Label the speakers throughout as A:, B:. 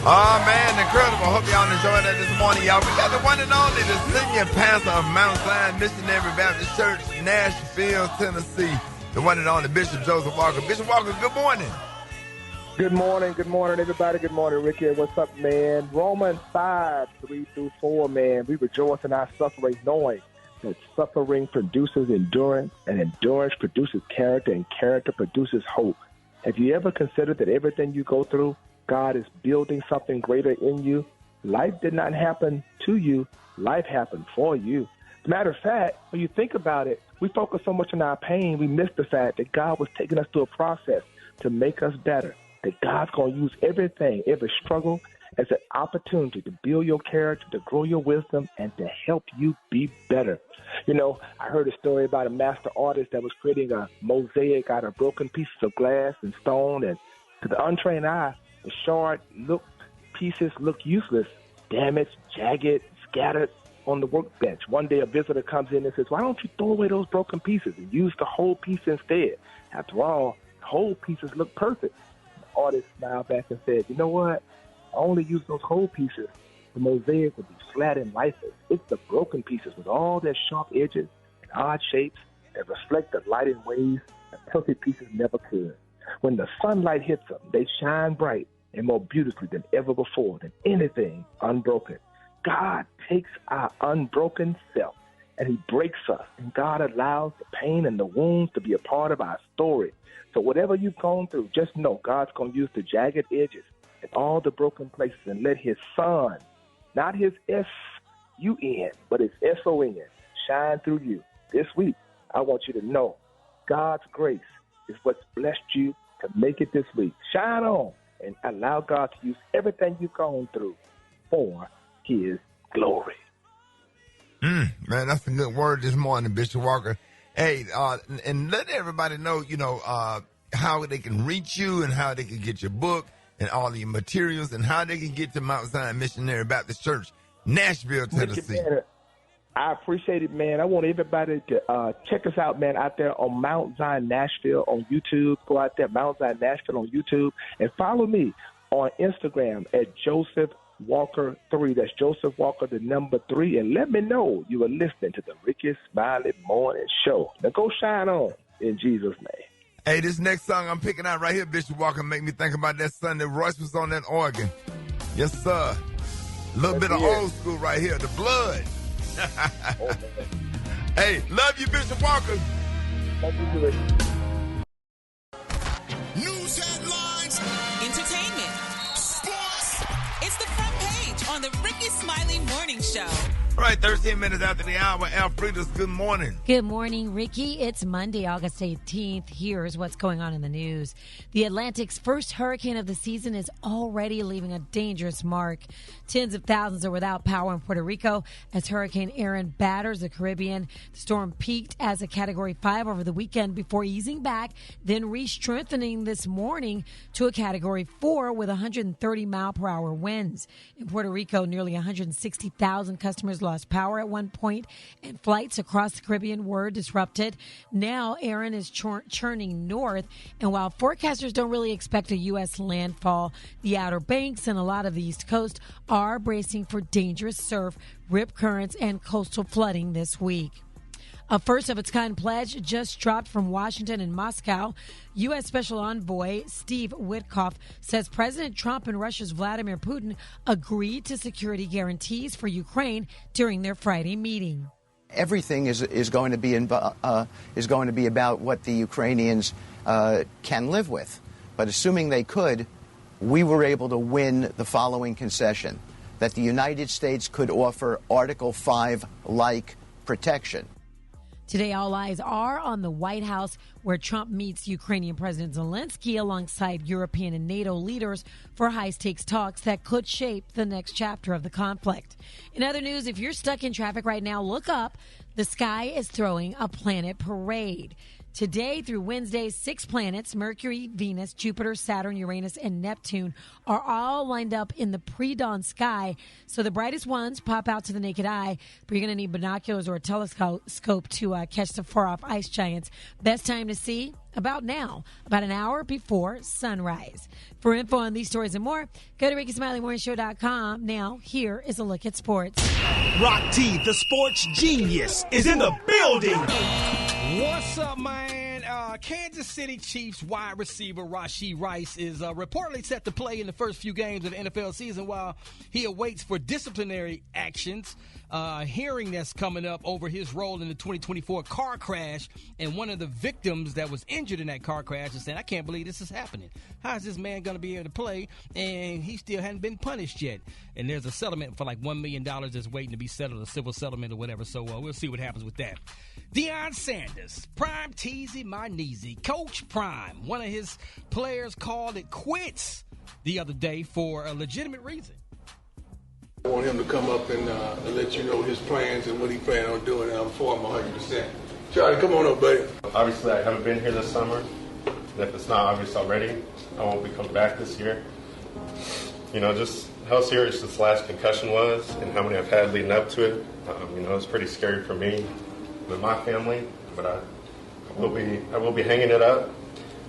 A: Oh, man, incredible. Hope y'all enjoyed that this morning, y'all. We got the one and only, the senior pastor of Mount Zion Missionary Baptist Church, Nashville, Tennessee. The one and only Bishop Joseph Walker. Bishop Walker, good morning.
B: Good morning, everybody. Good morning, Ricky. What's up, man? Romans 5:3-4, man. We rejoice in our suffering, knowing that suffering produces endurance, and endurance produces character, and character produces hope. Have you ever considered that everything you go through, God is building something greater in you? Life did not happen to you. Life happened for you. As a matter of fact, when you think about it, we focus so much on our pain, we miss the fact that God was taking us through a process to make us better, that God's going to use everything, every struggle, as an opportunity to build your character, to grow your wisdom, and to help you be better. You know, I heard a story about a master artist that was creating a mosaic out of broken pieces of glass and stone, and to the untrained eye, the shard pieces look useless, damaged, jagged, scattered on the workbench. One day a visitor comes in and says, "Why don't you throw away those broken pieces and use the whole piece instead? After all, the whole pieces look perfect." The artist smiled back and said, "You know what? I only use those whole pieces. The mosaic would be flat and lifeless. It's the broken pieces with all their sharp edges and odd shapes that reflect the light in ways that perfect pieces never could. When the sunlight hits them, they shine bright and more beautifully than ever before, than anything unbroken." God takes our unbroken self and he breaks us, and God allows the pain and the wounds to be a part of our story. So whatever you've gone through, just know God's going to use the jagged edges and all the broken places and let his son, not his S-U-N, but his S-O-N, shine through you. This week, I want you to know God's grace is what's blessed you to make it this week. Shine on and allow God to use everything you've gone through for his glory.
A: Man, that's a good word this morning, Bishop Walker. Hey, and let everybody know, how they can reach you and how they can get your book and all your materials and how they can get to Mount Zion Missionary Baptist Church, Nashville, Tennessee.
B: I appreciate it, man. I want everybody to check us out, man, out there on Mount Zion Nashville on YouTube. Go out there, Mount Zion Nashville on YouTube, and follow me on Instagram at Joseph Walker 3. That's Joseph Walker, the number 3. And let me know you are listening to the Rickey Smiley Morning Show. Now go shine on in Jesus' name.
A: Hey, this next song I'm picking out right here, Bishop Walker, make me think about that Sunday Royce was on that organ. Yes, sir. A little bit of old school right here, the blood. Hey, love you, Bishop Walker.
B: Thank you, Ricky.
C: News headlines,
D: entertainment,
C: sports.
D: it's the front page on the Rickey Smiley Morning Show.
A: All right, 13 minutes after the hour, Alfreda's good morning.
E: Good morning, Ricky. It's Monday, August 18th. Here's what's going on in the news. The Atlantic's first hurricane of the season is already leaving a dangerous mark. Tens of thousands are without power in Puerto Rico as Hurricane Erin batters the Caribbean. The storm peaked as a Category 5 over the weekend before easing back, then re-strengthening this morning to a Category 4 with 130-mile-per-hour winds. In Puerto Rico, nearly 160,000 customers lost power at one point, and flights across the Caribbean were disrupted. Now, Erin is churning north, and while forecasters don't really expect a U.S. landfall, the Outer Banks and a lot of the East Coast are bracing for dangerous surf, rip currents, and coastal flooding this week. A first-of-its-kind pledge just dropped from Washington and Moscow. U.S. Special Envoy Steve Witkoff says President Trump and Russia's Vladimir Putin agreed to security guarantees for Ukraine during their Friday meeting.
F: Everything is going to be about what the Ukrainians can live with. But assuming they could, we were able to win the following concession, that the United States could offer Article 5-like protection.
E: Today, all eyes are on the White House, where Trump meets Ukrainian President Zelensky alongside European and NATO leaders for high-stakes talks that could shape the next chapter of the conflict. In other news, if you're stuck in traffic right now, look up. The sky is throwing a planet parade. Today through Wednesday, 6 planets, Mercury, Venus, Jupiter, Saturn, Uranus, and Neptune, are all lined up in the pre-dawn sky. So the brightest ones pop out to the naked eye, but you're going to need binoculars or a telescope to catch the far-off ice giants. Best time to see about now, about an hour before sunrise. For info on these stories and more, go to RickySmileyMorningShow.com. Now, here is a look at sports.
G: Rock T, the sports genius, is in the building.
H: What's up, man? Kansas City Chiefs wide receiver Rashee Rice is reportedly set to play in the first few games of the NFL season while he awaits for disciplinary actions. Hearing that's coming up over his role in the 2024 car crash, and one of the victims that was injured in that car crash is saying, I can't believe this is happening. How is this man going to be able to play? And he still hadn't been punished yet. And there's a settlement for like $1 million that's waiting to be settled, a civil settlement or whatever. So we'll see what happens with that. Deion Sanders, Prime Teasy My Kneesy, Coach Prime, one of his players called it quits the other day for a legitimate reason.
I: I want him to come up and let you know his plans and what he plans on doing, and I'm for him 100%. Charlie, come on up, buddy.
J: Obviously, I haven't been here this summer. And if it's not obvious already, I won't be coming back this year. You know, just how serious this last concussion was and how many I've had leading up to it. You know, it's pretty scary for me and my family, but I will be hanging it up.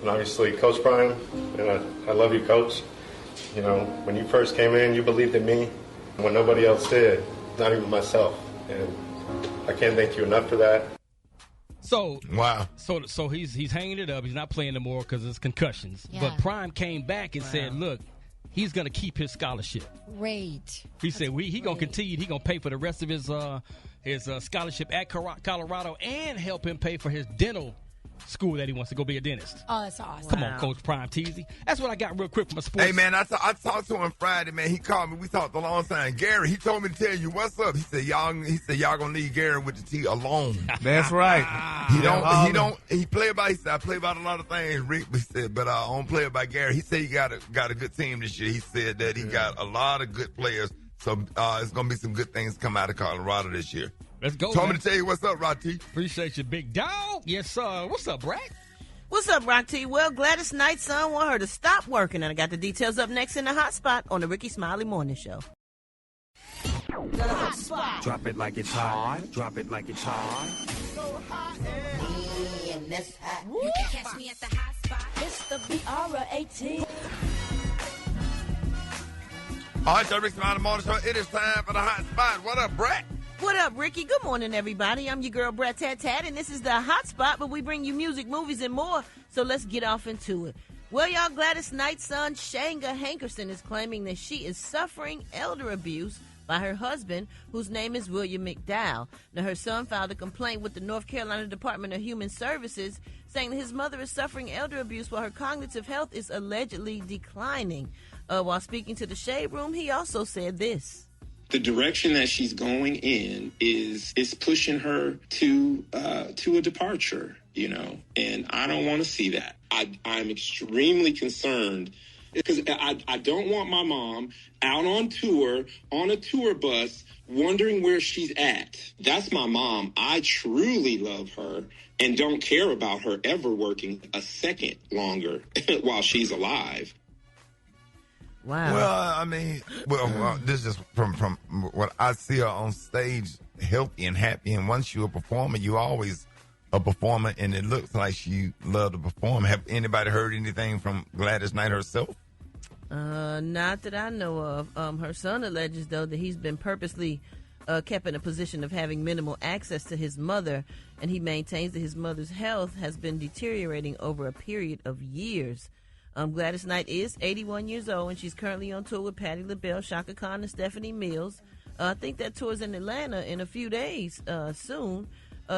J: And obviously, Coach Prime, and I love you, Coach. You know, when you first came in, you believed in me when nobody else did, not even myself. And I can't thank you enough for that.
H: So
A: wow.
H: So he's hanging it up. He's not playing anymore because it's concussions. Yeah. But Prime came back and said, look, he's going to keep his scholarship.
E: Great.
H: He said he's going to continue. He's going to pay for the rest of his scholarship at Colorado and help him pay for his dental school that he wants to go be a dentist.
E: Oh, that's awesome.
H: Come on, Coach Prime Teasy. That's what I got real quick from my sports.
A: Hey, man, I talked to him Friday, man. He called me. We talked a long time. Gary, he told me to tell you what's up. He said y'all gonna need Gary with the T alone.
K: That's right.
A: He play about. He said I play about a lot of things, Rick. He said, but I don't play about Gary. He said he got a good team this year. He said that he got a lot of good players. So it's gonna be some good things come out of Colorado this year.
H: Let's go.
A: Told me to tell you what's up, Rock T.
H: Appreciate you, big dog. Yes, sir. What's up, Brat?
L: What's up, Rock T? Well, Gladys Knight's son want her to stop working, and I got the details up next in the Hot Spot on the Rickey Smiley Morning Show.
M: The Hot Spot. Drop it like it's hot. Drop it like it's hot.
N: So hot and this hot. You can catch me at the Hot Spot. It's the BR18.
A: All right, so Rickey Smiley Morning Show. It is time for the Hot Spot. What up, Brat?
L: What up, Ricky? Good morning, everybody. I'm your girl, Brat Tat Tat, and this is the Hot Spot, but we bring you music, movies, and more, so let's get off into it. Well, y'all, Gladys Knight's son, Shanga Hankerson, is claiming that she is suffering elder abuse by her husband, whose name is William McDowell. Now, her son filed a complaint with the North Carolina Department of Human Services, saying that his mother is suffering elder abuse while her cognitive health is allegedly declining. While speaking to the Shade Room, he also said this.
O: The direction that she's going in is pushing her to a departure, you know, and I don't want to see that. I'm extremely concerned because I don't want my mom out on tour, on a tour bus, wondering where she's at. That's my mom. I truly love her and don't care about her ever working a second longer while she's alive.
L: Wow.
A: Well, I mean, this is from what I see her on stage, healthy and happy. And once you're a performer, you always a performer, and it looks like she loved to perform. Have anybody heard anything from Gladys Knight herself?
L: Not that I know of. Her son alleges, though, that he's been purposely kept in a position of having minimal access to his mother, and he maintains that his mother's health has been deteriorating over a period of years. Gladys Knight is 81 years old, and she's currently on tour with Patti LaBelle, Shaka Khan, and Stephanie Mills. I think that tour's in Atlanta in a few days soon.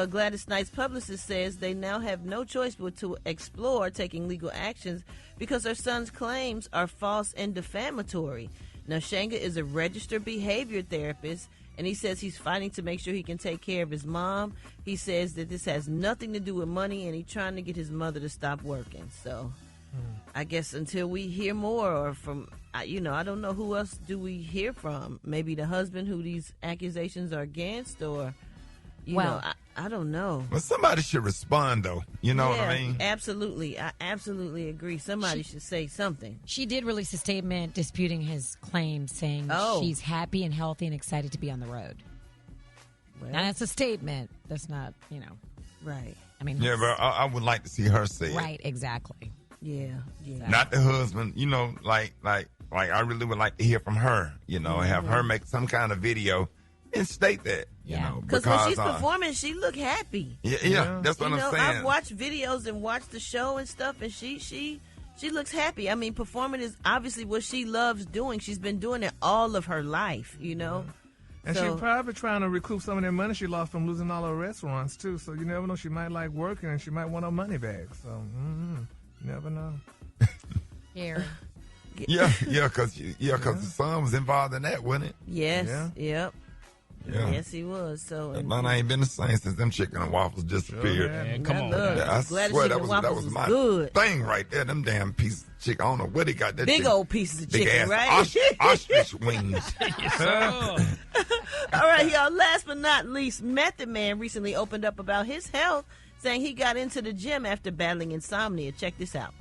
L: Gladys Knight's publicist says they now have no choice but to explore taking legal actions because her son's claims are false and defamatory. Now, Shanga is a registered behavior therapist, and he says he's fighting to make sure he can take care of his mom. He says that this has nothing to do with money, and he's trying to get his mother to stop working. So I guess until we hear more, or from, I don't know who else do we hear from. Maybe the husband who these accusations are against, or, I don't know.
A: Well, somebody should respond, though. You know what I mean?
L: Absolutely. I absolutely agree. Somebody should say something.
E: She did release a statement disputing his claim, saying she's happy and healthy and excited to be on the road. Well, now, that's a statement. That's not,
L: Right.
E: I mean,
A: Yeah, but I would like to see her say it.
E: right, exactly.
L: Yeah.
A: Not the husband, like I really would like to hear from her, have her make some kind of video and state that,
L: Because when she's performing, she look happy.
A: Yeah, that's what I'm saying.
L: I've watched videos and watched the show and stuff, and she looks happy. I mean, performing is obviously what she loves doing. She's been doing it all of her life,
K: And she's probably trying to recoup some of that money she lost from losing all her restaurants, too. So you never know. She might like working, and she might want her money back. So, you never know.
E: Here.
A: Yeah, because the son was involved in that, wasn't it?
L: Yes.
K: Yeah.
L: Yep.
A: Yeah.
L: Yes, he was. So
A: Atlanta ain't been the same since them chicken and waffles disappeared.
H: Man, come on.
A: I
L: glad
A: swear
L: chicken
A: that
L: waffles
A: was my
L: good.
A: thing right there. Them damn pieces of chicken. I don't know where they got that
L: Big
A: chicken.
L: old pieces of
A: Big
L: chicken,
A: ass
L: right?
A: ostrich wings.
L: All right, y'all. Last but not least, Method Man recently opened up about his health, saying he got into the gym after battling insomnia. Check this out.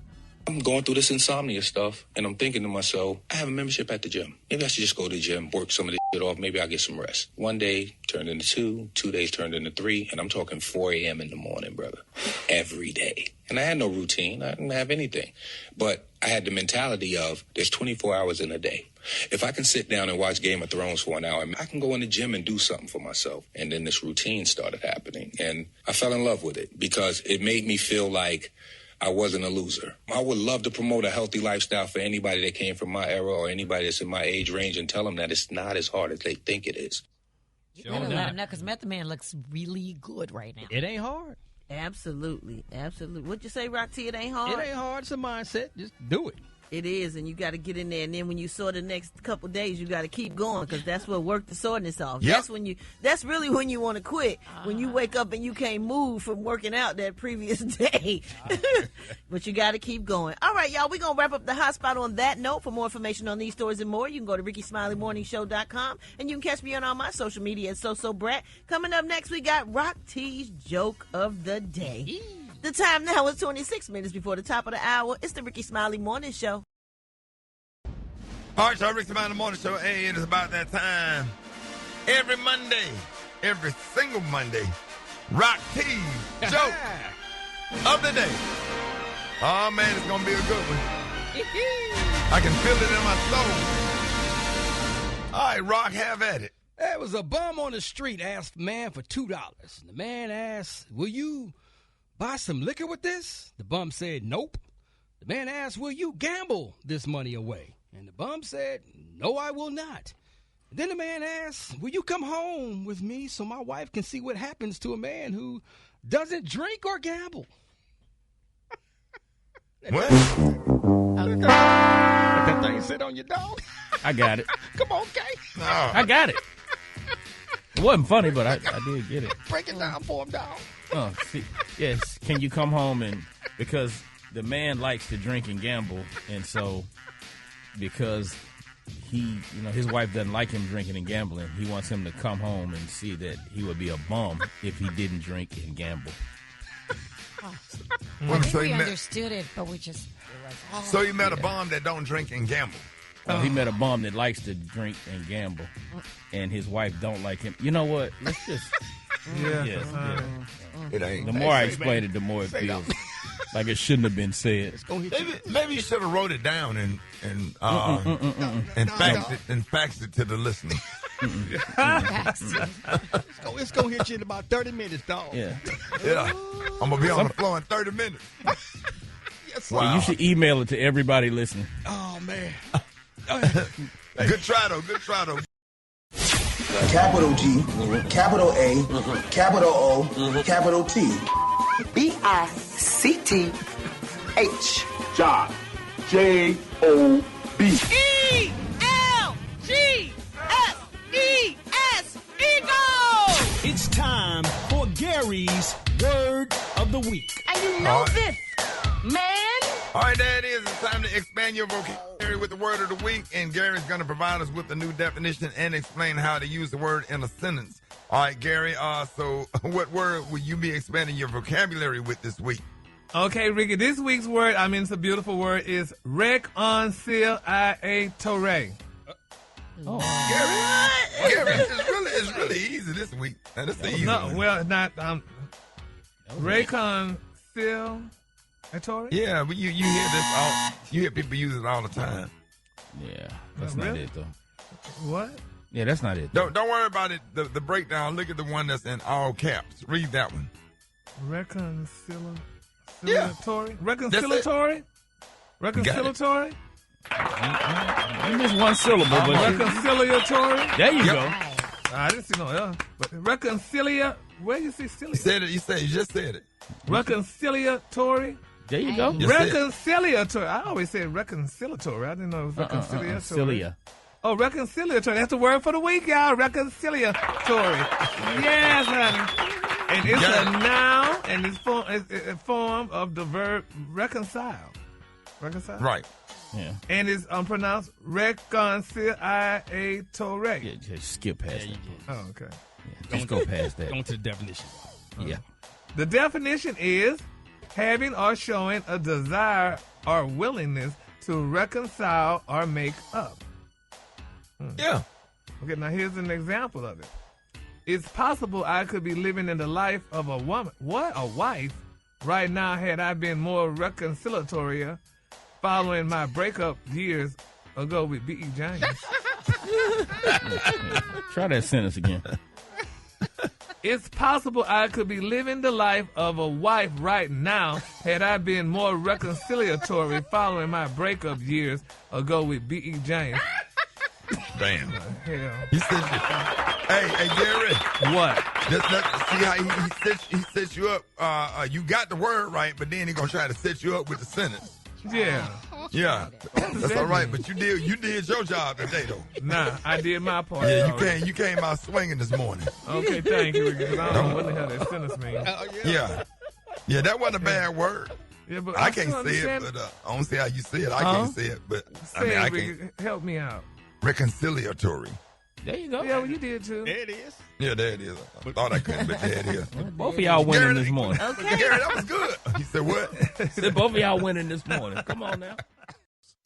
P: I'm going through this insomnia stuff, and I'm thinking to myself, I have a membership at the gym. Maybe I should just go to the gym, work some of this shit off. Maybe I'll get some rest. One day turned into 2 days turned into 3, and I'm talking 4 a.m. in the morning, brother, every day. And I had no routine. I didn't have anything. But I had the mentality of there's 24 hours in a day. If I can sit down and watch Game of Thrones for an hour, I can go in the gym and do something for myself. And then this routine started happening. And I fell in love with it because it made me feel like I wasn't a loser. I would love to promote a healthy lifestyle for anybody that came from my era or anybody that's in my age range and tell them that it's not as hard as they think it is.
E: You better let him know because Method Man looks really good right now.
H: It ain't hard.
L: Absolutely. What'd you say, Rock T? It ain't hard?
H: It ain't hard. It's a mindset. Just do it.
L: It is, and you got to get in there. And then when you sort the next couple days, you got to keep going because that's what worked the soreness off.
A: Yep.
L: That's really when you want to quit. When you wake up and you can't move from working out that previous day. But you got to keep going. All right, y'all, we're going to wrap up the hot spot on that note. For more information on these stories and more, you can go to RickySmileyMorningShow.com, and you can catch me on all my social media at Brat. Coming up next, we got Rock T's Joke of the Day. The time now is 26 minutes before the top of the hour. It's the Rickey Smiley Morning Show.
A: All right, y'all, Rickey Smiley Morning Show. Hey, it is about that time. Every Monday, every single Monday, Rock T's Joke of the Day. Oh, man, it's going to be a good one. I can feel it in my soul. All right, Rock, have at it.
H: There was a bum on the street asked man for $2. The man asked, will you buy some liquor with this? The bum said, nope. The man asked, will you gamble this money away? And the bum said, no, I will not. And then the man asked, will you come home with me so my wife can see what happens to a man who doesn't drink or gamble?
A: What?
H: Let that thing sit on your dog.
Q: I got it.
H: Come on, Kay.
A: No.
Q: I got it. It wasn't funny, but I did get it.
H: Break it down for him, dog.
Q: Oh, see, yes. Can you come home because the man likes to drink and gamble, and so because his wife doesn't like him drinking and gambling, he wants him to come home and see that he would be a bum if he didn't drink and gamble.
E: I think we understood it, but we just...
A: So you met a bum that don't drink and gamble?
Q: He met a bum that likes to drink and gamble, and his wife don't like him. You know what? Let's just...
K: Yeah.
A: It ain't.
Q: The more I explain it, the more it feels like it shouldn't have been said.
A: Maybe you should have wrote it down and faxed it to the listener.
H: It's going to hit you in about 30 minutes, dog.
Q: Yeah.
A: I'm going to be on the floor in 30 minutes.
H: Yes,
Q: wow. You should email it to everybody listening.
H: Oh, man.
A: Good try, though.
R: Capital G, capital A, capital O, capital T. B-I-C-T-H.
G: Job. J-O-B.
L: E-L-G-S-E-S. Eagle!
G: It's time for Gary's Word of the Week.
L: And you know this, man.
A: All right, there it is. It's time to expand your vocabulary with the word of the week. And Gary's going to provide us with a new definition and explain how to use the word in a sentence. All right, Gary, so what word will you be expanding your vocabulary with this week?
K: Okay, Ricky, this week's word, it's a beautiful word, is reconciliatory.
A: Gary, it's really easy this week. And it's the easy one.
K: Well, not... Reconciliatory?
A: Yeah, but you hear this all. You hear people use it all the time.
Q: Yeah, that's not it though.
K: What?
Q: Yeah, that's not it.
A: Don't worry about it. The breakdown. Look at the one that's in all caps. Read that one.
K: Reconciliatory?
A: Yeah.
K: Reconciliatory? Reconciliatory?
Q: You missed one syllable, but
K: reconciliatory?
Q: There you go.
K: I didn't see no L. But where you see cilia?
A: You just said it.
K: Reconciliatory?
Q: There you go.
K: Reconciliatory. I always said reconciliatory. I didn't know it was reconciliatory.
Q: Cilia.
K: Oh, reconciliatory. That's the word for the week, y'all. Reconciliatory. Yes, honey. And it's a noun, and it's a form of the verb reconcile. Reconcile?
A: Right.
Q: Yeah.
K: And it's pronounced reconciliatory.
Q: Yeah, just skip past that.
K: Oh, okay.
Q: Yeah, just go past that.
H: Go to the definition.
Q: Yeah.
K: The definition is having or showing a desire or willingness to reconcile or make up.
A: Yeah.
K: Okay, now here's an example of it. It's possible I could be living in the life of a woman. What? A wife? Right now, had I been more reconciliatory following my breakup years ago with B.E. James.
Q: Try that sentence again.
K: It's possible I could be living the life of a wife right now had I been more reconciliatory following my breakup years ago with B.E. James.
A: Damn.
K: Hell.
A: He said, hey, Gary.
K: What?
A: See how he sets you up. You got the word right, but then he gonna try to set you up with the sentence.
K: Yeah.
A: Yeah. That's all right, but you did your job today, though.
K: Nah, I did my part.
A: Yeah, you came out swinging this morning.
K: Okay, thank you. Because I don't know what the hell that sentence means.
A: Yeah, that wasn't a bad word.
K: Yeah, but
A: I can't say it, but I don't see how you say it. I can't say it, but I can't.
K: Help me out.
A: Reconciliatory.
Q: There you go.
K: Yeah, well, you did too.
H: There it is.
A: Yeah, there it is. I thought I couldn't, but there it is.
Q: Both of y'all winning this morning.
L: Okay.
A: Gary, that was good. He said what?
Q: Said both of y'all winning this morning. Come on now.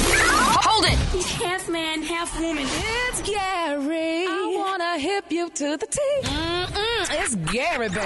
N: Hold it. Half man, half woman. It's Gary. I wanna hip you to the T. It's Gary, baby.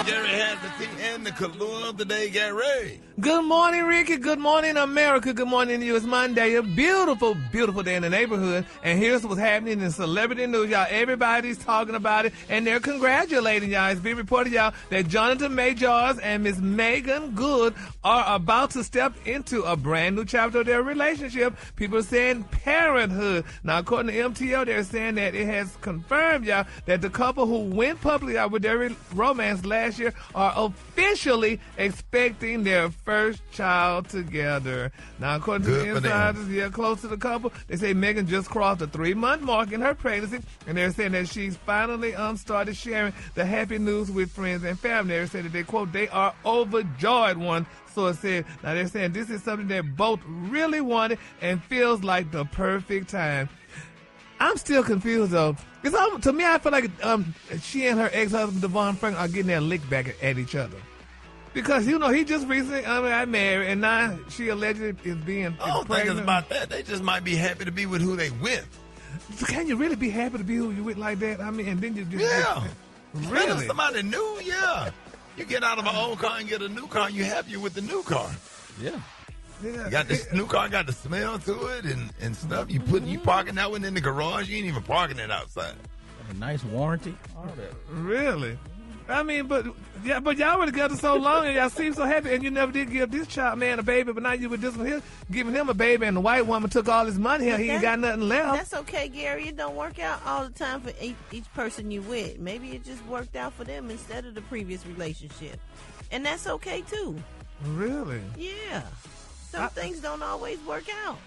A: Gary has the tea and the color of the day, Gary.
K: Good morning, Ricky. Good morning, America. Good morning to you. It's Monday. A beautiful, beautiful day in the neighborhood. And here's what's happening in celebrity news, y'all. Everybody's talking about it, and they're congratulating y'all. It's being reported, y'all, that Jonathan Majors and Miss Megan Good are about to step into a brand new chapter of their relationship. People are saying parenthood. Now, according to MTL, they're saying that it has confirmed, y'all, that the couple who went public with their romance last year are officially expecting their first child together. Now, according to the insiders, close to the couple, they say Megan just crossed the 3-month mark in her pregnancy, and they're saying that she's finally started sharing the happy news with friends and family. They said that they, quote, they are overjoyed, one source said. Now, they're saying this is something that both really wanted and feels like the perfect time. I'm still confused, though. Because to me, I feel like she and her ex-husband, Devon Frank, are getting their lick back at each other. Because, he just recently got married, and now she allegedly is being
A: I don't think it's about that. They just might be happy to be with who they with.
K: So can you really be happy to be who you with like that? I mean, and then you just...
A: Yeah.
K: Really?
A: Somebody new, yeah. You get out of an old car and get a new car, you happy with the new car.
Q: Yeah.
A: You got this new car, got the smell to it and stuff. You parking that one in the garage. You ain't even parking it outside.
Q: A nice warranty. All that.
K: Really? I mean, but y'all were together so long and y'all seem so happy, and you never did give this child man a baby, but now you with this one here giving him a baby, and the white woman took all his money here. He ain't got nothing left.
L: That's okay, Gary. It don't work out all the time for each person you with. Maybe it just worked out for them instead of the previous relationship, and that's okay too.
K: Really?
L: Yeah. Some things don't always work out.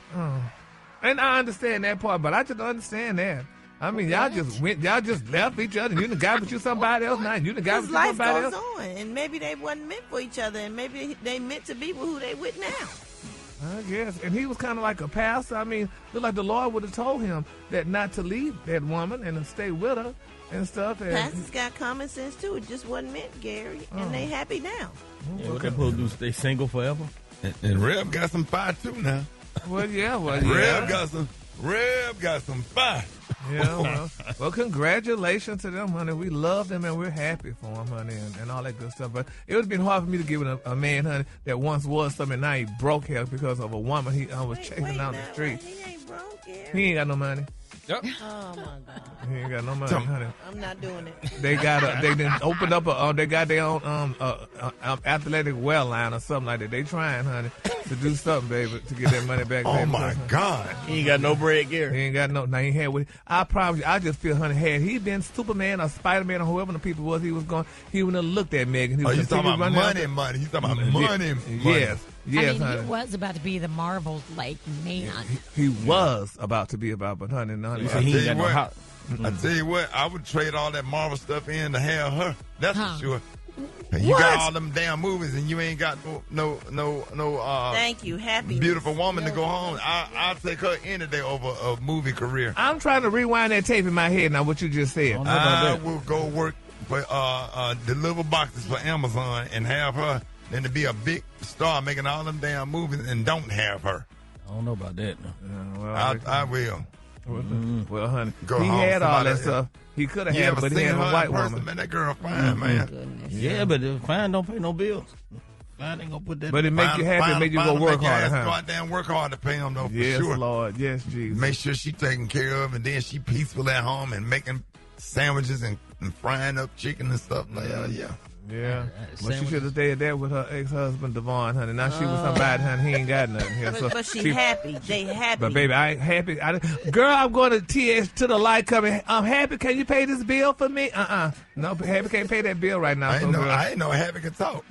K: And I understand that part, but I just don't understand that. I mean, y'all just left each other. You done got with you somebody else now, and you done got with you somebody else.
L: Life goes on, and maybe they wasn't meant for each other, and maybe they meant to be with who they with now.
K: I guess. And he was kind of like a pastor. I mean, looked like the Lord would have told him that not to leave that woman and to stay with her and stuff. And
L: pastors got common sense too. It just wasn't meant, Gary, and they happy now.
Q: Yeah, what they supposed to do? Stay single forever?
A: And Reb got some fire too now.
K: Well, yeah.
A: Reb got some fire.
K: Yeah, well, congratulations to them, honey. We love them and we're happy for them, honey, and all that good stuff. But it would have been hard for me to give it a man, honey, that once was something, now he broke here because of a woman he was chasing down the street.
L: He ain't broke yet.
K: He ain't got no money.
H: Yep.
L: Oh my God.
K: He ain't got no money, honey.
L: I'm not doing it.
K: They didn't open up they got their own athletic well line or something like that. They trying, honey, to do something, baby, to get that money back.
A: Oh
K: baby,
A: my God.
Q: He ain't got no bread, Gary.
K: He ain't got no. Now he had with. I promise you, I just feel, honey, had he been Superman or Spider-Man or whoever the people was he was going, he wouldn't have looked at Megan. He
A: Oh,
K: was
A: you talking about money? You talking about money?
K: Yes. Yes,
E: I mean,
K: honey.
E: he was about to be the Marvel man.
K: He was about to be about, but honey,
A: I tell you what, I would trade all that Marvel stuff in to have her. That's for sure. And you got all them damn movies, and you ain't got no.
L: Thank you, happy
A: beautiful woman to go home. I'll take her any day over a movie career.
K: I'm trying to rewind that tape in my head now. What you just said.
A: I will go work for deliver boxes for Amazon and have her. Than to be a big star making all them damn movies and don't have her.
Q: I don't know about that.
K: Well,
A: I will.
K: Well, honey,
A: Go
K: he
A: home,
K: had all
A: somebody
K: that stuff. He could have
A: You
K: had
A: ever
K: it, but he
A: seen
K: had a
A: her in
K: white
A: person?
K: woman.
A: Man, that girl fine, man.
L: Goodness.
Q: Yeah, but fine don't pay no bills. Fine ain't gonna put that.
K: But it make you happy, it make you go work hard, huh?
A: Go out there and work hard to pay them, though, for
K: Yes,
A: sure.
K: Lord. Yes, Jesus.
A: Make sure she taken care of, and then she peaceful at home and making sandwiches and frying up chicken and stuff like that. Yeah.
K: Yeah. Well, she should have stayed there with her ex-husband, Devon, honey. Now she was somebody, honey. He ain't got nothing here.
L: But she happy. They happy.
K: But, baby, I ain't happy. Girl, I'm going to TS to the light coming. I'm happy. Can you pay this bill for me? No, Happy can't pay that bill right now.
A: I ain't know Happy can talk.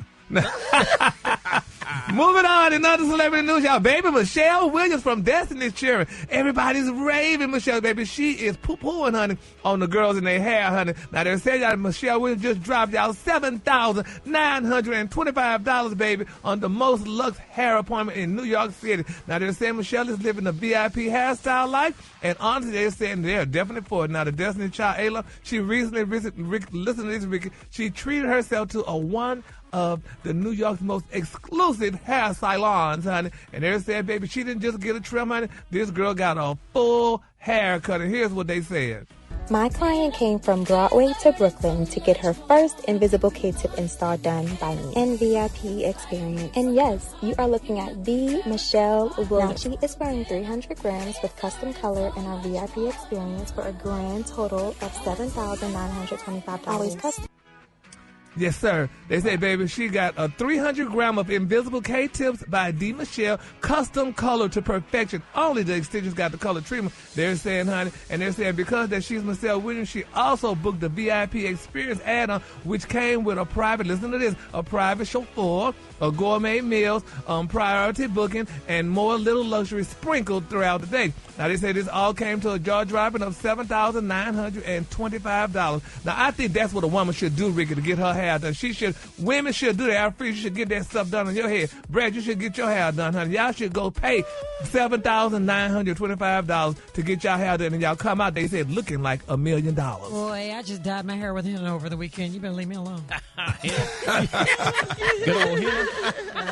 K: Moving on, another celebrity news, y'all. Baby Michelle Williams from Destiny's Children. Everybody's raving Michelle, baby. She is poo-pooing, honey, on the girls in their hair, honey. Now, they're saying y'all Michelle Williams just dropped y'all $7,925, baby, on the most luxe hair appointment in New York City. Now, they're saying Michelle is living a VIP hairstyle life, and honestly, they're saying they're definitely for it. Now, the Destiny Child, Ayla, she recently, listen to this, Ricky, she treated herself to one of the New York's most exclusive hair salons, honey. And they're saying, baby, she didn't just get a trim, honey. This girl got a full haircut. And here's what they said.
S: My client came from Broadway to Brooklyn to get her first invisible K-tip install done by me and VIP experience. And yes, you are looking at the Michelle Williams. Now, she is wearing 300 grams with custom color and our VIP experience for a grand total of $7,925. Always custom.
K: Yes, sir. They say, baby, she got a 300 gram of invisible K-tips by D. Michelle, custom color to perfection. Only the extensions got the color treatment. They're saying, honey, and they're saying because that she's Michelle Williams, she also booked the VIP experience add-on, which came with a private, listen to this, a private chauffeur, a gourmet meals, priority booking, and more little luxury sprinkled throughout the day. Now, they say this all came to a jaw-dropping of $7,925. Now, I think that's what a woman should do, Ricky, to get her hair done. Women should do that. You should get that stuff done on your head. Brad, you should get your hair done, honey. Y'all should go pay $7,925 to get y'all hair done, and y'all come out, they said, looking like $1 million.
E: Boy, I just dyed my hair with henna over the weekend. You better leave me alone.
Q: Good old henna.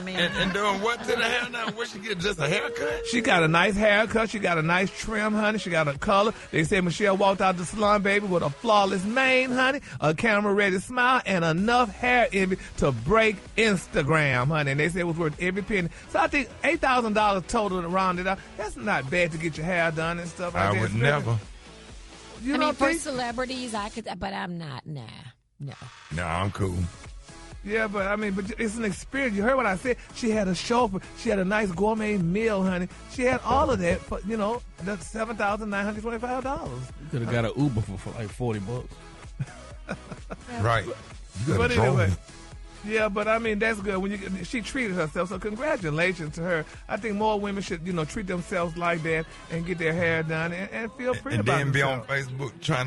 A: And doing what to the hair now? What she get, just a haircut?
K: She got a nice haircut. She got a nice trim, honey. She got a color. They said Michelle walked out the salon, baby, with a flawless mane, honey, a camera-ready smile, and enough hair envy to break Instagram, honey. And they said it was worth every penny. So I think $8,000 total to round it out. That's not bad to get your hair done and stuff like that.
A: I would never.
K: You
E: I
K: know,
E: mean, for celebrities, I could, but I'm not. Nah, no.
A: No, I'm cool.
K: Yeah, but I mean, but it's an experience. You heard what I said. She had a chauffeur. She had a nice gourmet meal, honey. She had all of that for, that's $7,925.
Q: You could have got an Uber for like $40.
A: Right.
K: But anyway, yeah, but I mean, that's good. She treated herself, so congratulations to her. I think more women should, treat themselves like that and get their hair done and feel pretty about
A: themselves. And then be on Facebook trying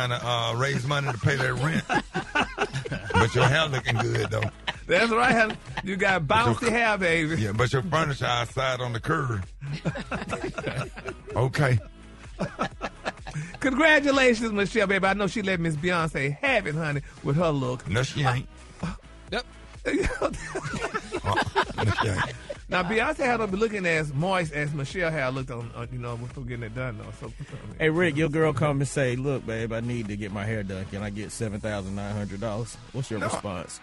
A: to raise money to pay their rent. But your hair looking good, though.
K: That's right, honey. You got bouncy hair, baby.
A: Yeah, but your furniture outside on the curb. Okay.
K: Congratulations, Michelle, baby. I know she let Miss Beyonce have it, honey, with her look.
A: No, she ain't.
H: Yep.
A: No, she ain't.
K: Now, Beyonce had to be looking as moist as Michelle had looked on before getting it done, though. So,
Q: Hey, Rick, your girl come and say, look, babe, I need to get my hair done. Can I get $7,900? What's your response?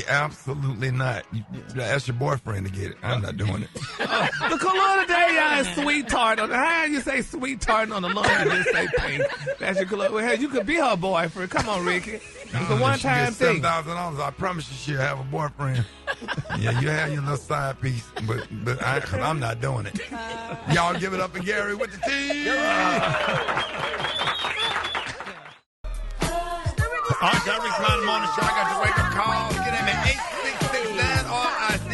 A: Absolutely not. You ask your boyfriend to get it. I'm not doing it.
K: The cologne today, y'all, is sweet tart. How you say sweet tart on the laundry and just say pink? That's your cologne. Well, hell, you could be her boyfriend. Come on, Ricky. It's a one-time thing.
A: $7,000. I promise you she'll have a boyfriend. Yeah, you have your little side piece, but I'm not doing it. Y'all give it up for Gary with the T. All right, Rickey Smiley Morning Show. I got your wake-up call. Get him at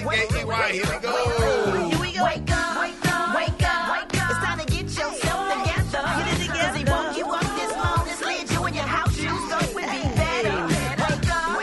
A: 866-9-RICKY. Here we go.
T: Here we go. Wake up, wake up, wake up, wake up. It's time to get yourself together. Get it together. 'Cause he woke you up this morning, slid you in your house shoes, so it be better. Wake up,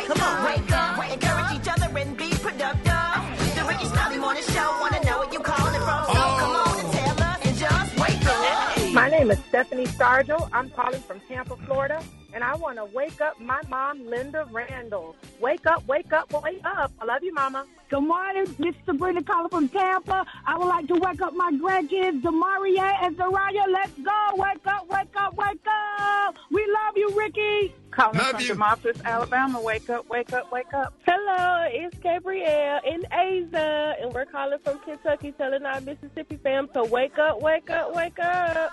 T: come on, wake up. Encourage each other and be productive. The Rickey Smiley Morning Show. Wanna know where you calling from? So come on and tell us and just wake up.
U: My name is Stephanie Stargell. I'm calling from Tampa, Florida. And I want to wake up my mom, Linda Randall. Wake up, wake up, wake up. I love you, Mama.
V: Good morning. This is Sabrina calling from Tampa. I would like to wake up my grandkids, Demaria and Zaraya. Let's go. Wake up, wake up, wake up. We love you, Ricky.
W: Calling from Demopolis, Alabama. Wake up, wake up, wake up.
X: Hello, it's Gabrielle and Aza, and we're calling from Kentucky, telling our Mississippi fam to wake up, wake up, wake up.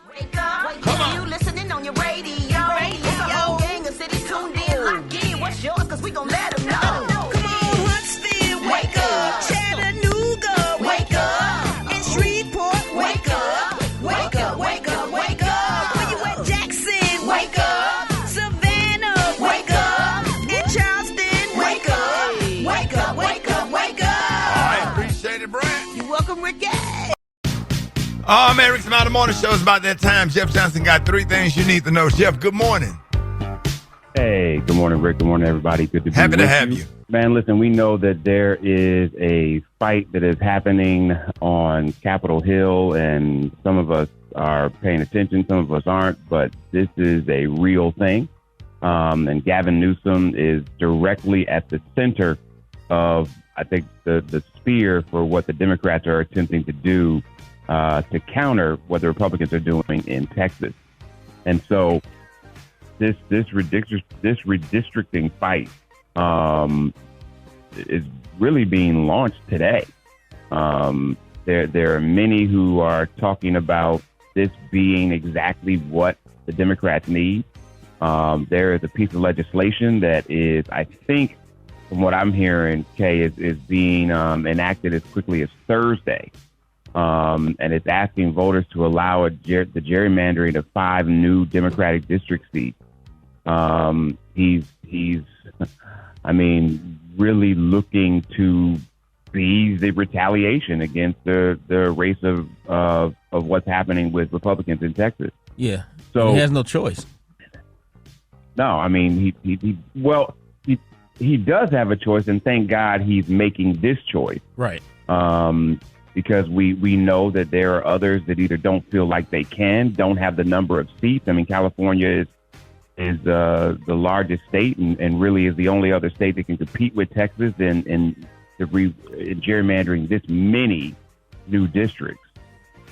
T: Wake up, you listening on your radio. It's a whole gang of cities tuned in, locked in. What's yours? 'Cause we gon' let them know. Come on, Huntsville, wake up. Chattanooga, wake up. In Shreveport, wake up. Wake up, wake up, wake up. Where you at, Jackson? Wake up. Savannah, wake up. In Charleston, wake up. Wake up, wake up, wake up.
A: All right, appreciate it, Brat.
T: You're welcome, Ricky.
A: Oh, man, Rickey Smiley Morning Show is about that time. Jeff Johnson got 3 things you need to know. Jeff, good morning.
Y: Hey, good morning, Rick. Good morning, everybody. Good to be
A: Happy
Y: with
A: to have you.
Y: Man, listen, we know that there is a fight that is happening on Capitol Hill, and some of us are paying attention, some of us aren't, but this is a real thing. And Gavin Newsom is directly at the center of, I think, the spear for what the Democrats are attempting to do to counter what the Republicans are doing in Texas. And so this redistricting fight is really being launched today. There are many who are talking about this being exactly what the Democrats need. There is a piece of legislation that is, I think, from what I'm hearing, Kay, is being enacted as quickly as Thursday. And it's asking voters to allow the gerrymandering of 5 new Democratic district seats. He's, I mean, really looking to be the retaliation against the race of what's happening with Republicans in Texas.
Q: Yeah.
Y: So
Q: he has no choice.
Y: No, I mean, he does have a choice, and thank God he's making this choice.
Q: Right.
Y: Because we know that there are others that either don't feel like they don't have the number of seats. I mean, California is the largest state and really is the only other state that can compete with Texas in gerrymandering this many new districts.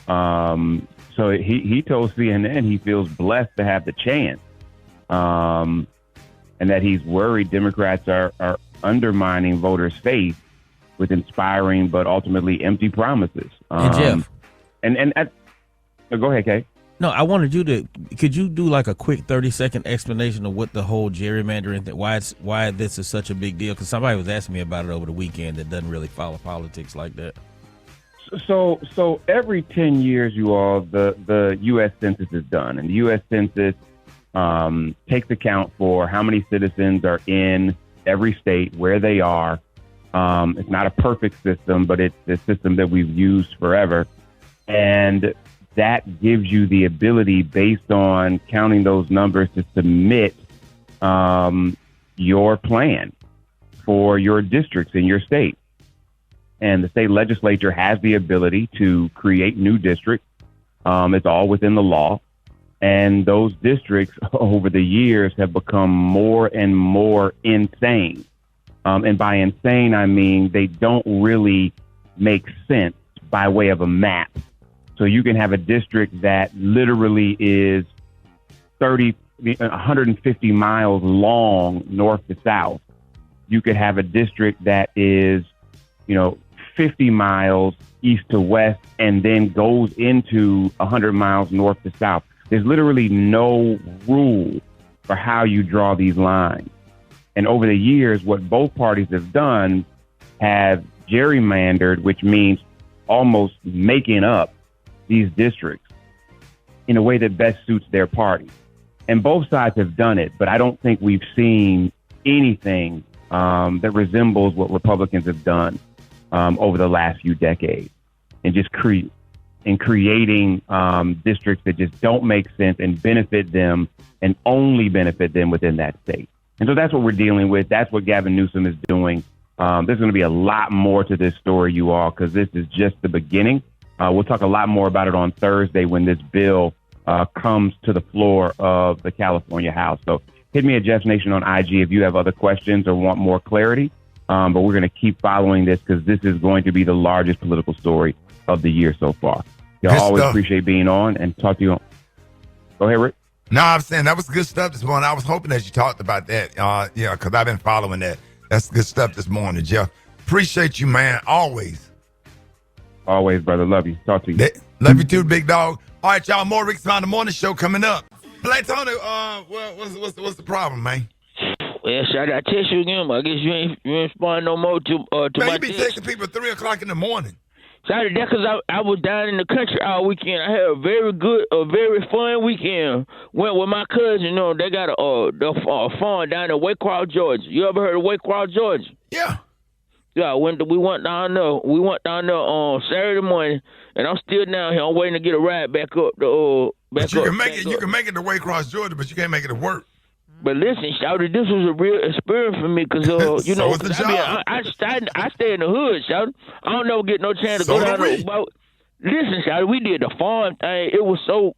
Y: So he told CNN he feels blessed to have the chance, and that he's worried Democrats are undermining voters' faith with inspiring but ultimately empty promises.
Q: And Jeff,
Y: go ahead, Kay.
Q: No, I wanted you to. Could you do like a quick 30-second explanation of what the whole gerrymandering thing, why this is such a big deal? Because somebody was asking me about it over the weekend that doesn't really follow politics like that.
Y: So every 10 years, the U.S. Census is done, and the U.S. Census takes account for how many citizens are in every state, where they are. It's not a perfect system, but it's a system that we've used forever. And that gives you the ability, based on counting those numbers, to submit your plan for your districts in your state. And the state legislature has the ability to create new districts. It's all within the law. And those districts over the years have become more and more insane. And by insane, I mean they don't really make sense by way of a map. So you can have a district that literally is 150 miles long north to south. You could have a district that is, 50 miles east to west and then goes into 100 miles north to south. There's literally no rule for how you draw these lines. And over the years, what both parties have done have gerrymandered, which means almost making up these districts in a way that best suits their party. And both sides have done it, but I don't think we've seen anything that resembles what Republicans have done over the last few decades, and just creating districts that just don't make sense and benefit them and only benefit them within that state. And so that's what we're dealing with. That's what Gavin Newsom is doing. There's going to be a lot more to this story, you all, because this is just the beginning. We'll talk a lot more about it on Thursday when this bill comes to the floor of the California House. So hit me at Jeff Nation on IG if you have other questions or want more clarity. But we're going to keep following this because this is going to be the largest political story of the year so far. Y'all always appreciate being on and talk to you. Go ahead, Rick.
A: No, I'm saying that was good stuff this morning. I was hoping that you talked about that, because I've been following that. That's good stuff this morning, Jeff. Appreciate you, man. Always.
Y: Always, brother. Love you. Talk to you.
A: Love you too, big dog. All right, y'all. More Rickey Smiley Morning Show coming up. Black Tony, what's the problem, man?
B: Well, should I text you again? I guess you ain't responding no more to
A: man,
B: my
A: you be
B: text.
A: texting people at 3 o'clock in the morning.
B: Sorry, that's because I was down in the country all weekend. I had a very fun weekend. Went with my cousin. They got a farm down in Waycross, Georgia. You ever heard of Waycross, Georgia?
A: Yeah.
B: Yeah, we went down there. We went down there on Saturday morning, and I'm still down here. I'm waiting to get a ride back up.
A: You can make it to Waycross, Georgia, but you can't make it to work.
B: But listen, Shouty, this was a real experience for me because, I stay in the hood, Shouty. I don't never get no chance to go down there. Listen, Shouty, we did the farm thing. It was so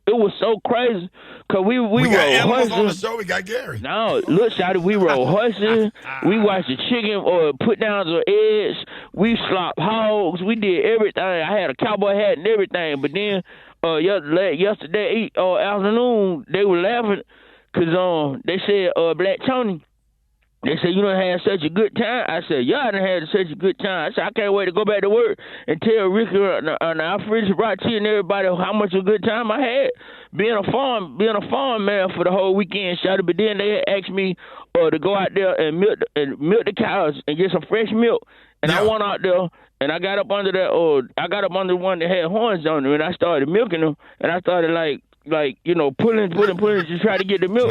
B: crazy because we rode horses.
A: On the show, we got Gary.
B: No, look, Shouty, we rode horses. We watched the chicken put down the eggs. We slopped hogs. We did everything. I had a cowboy hat and everything. But then yesterday afternoon, they were laughing. Because they said, Black Tony, they said, you done had such a good time. I said, yeah, I done had such a good time. I said, I can't wait to go back to work and tell Ricky and Alfred, Brat and everybody how much of a good time I had being a farm man for the whole weekend, Shouty. But then they asked me to go out there and milk the cows and get some fresh milk. And I went out there and I got up under the one that had horns on it, and I started milking them, and I started pulling to try to get the milk.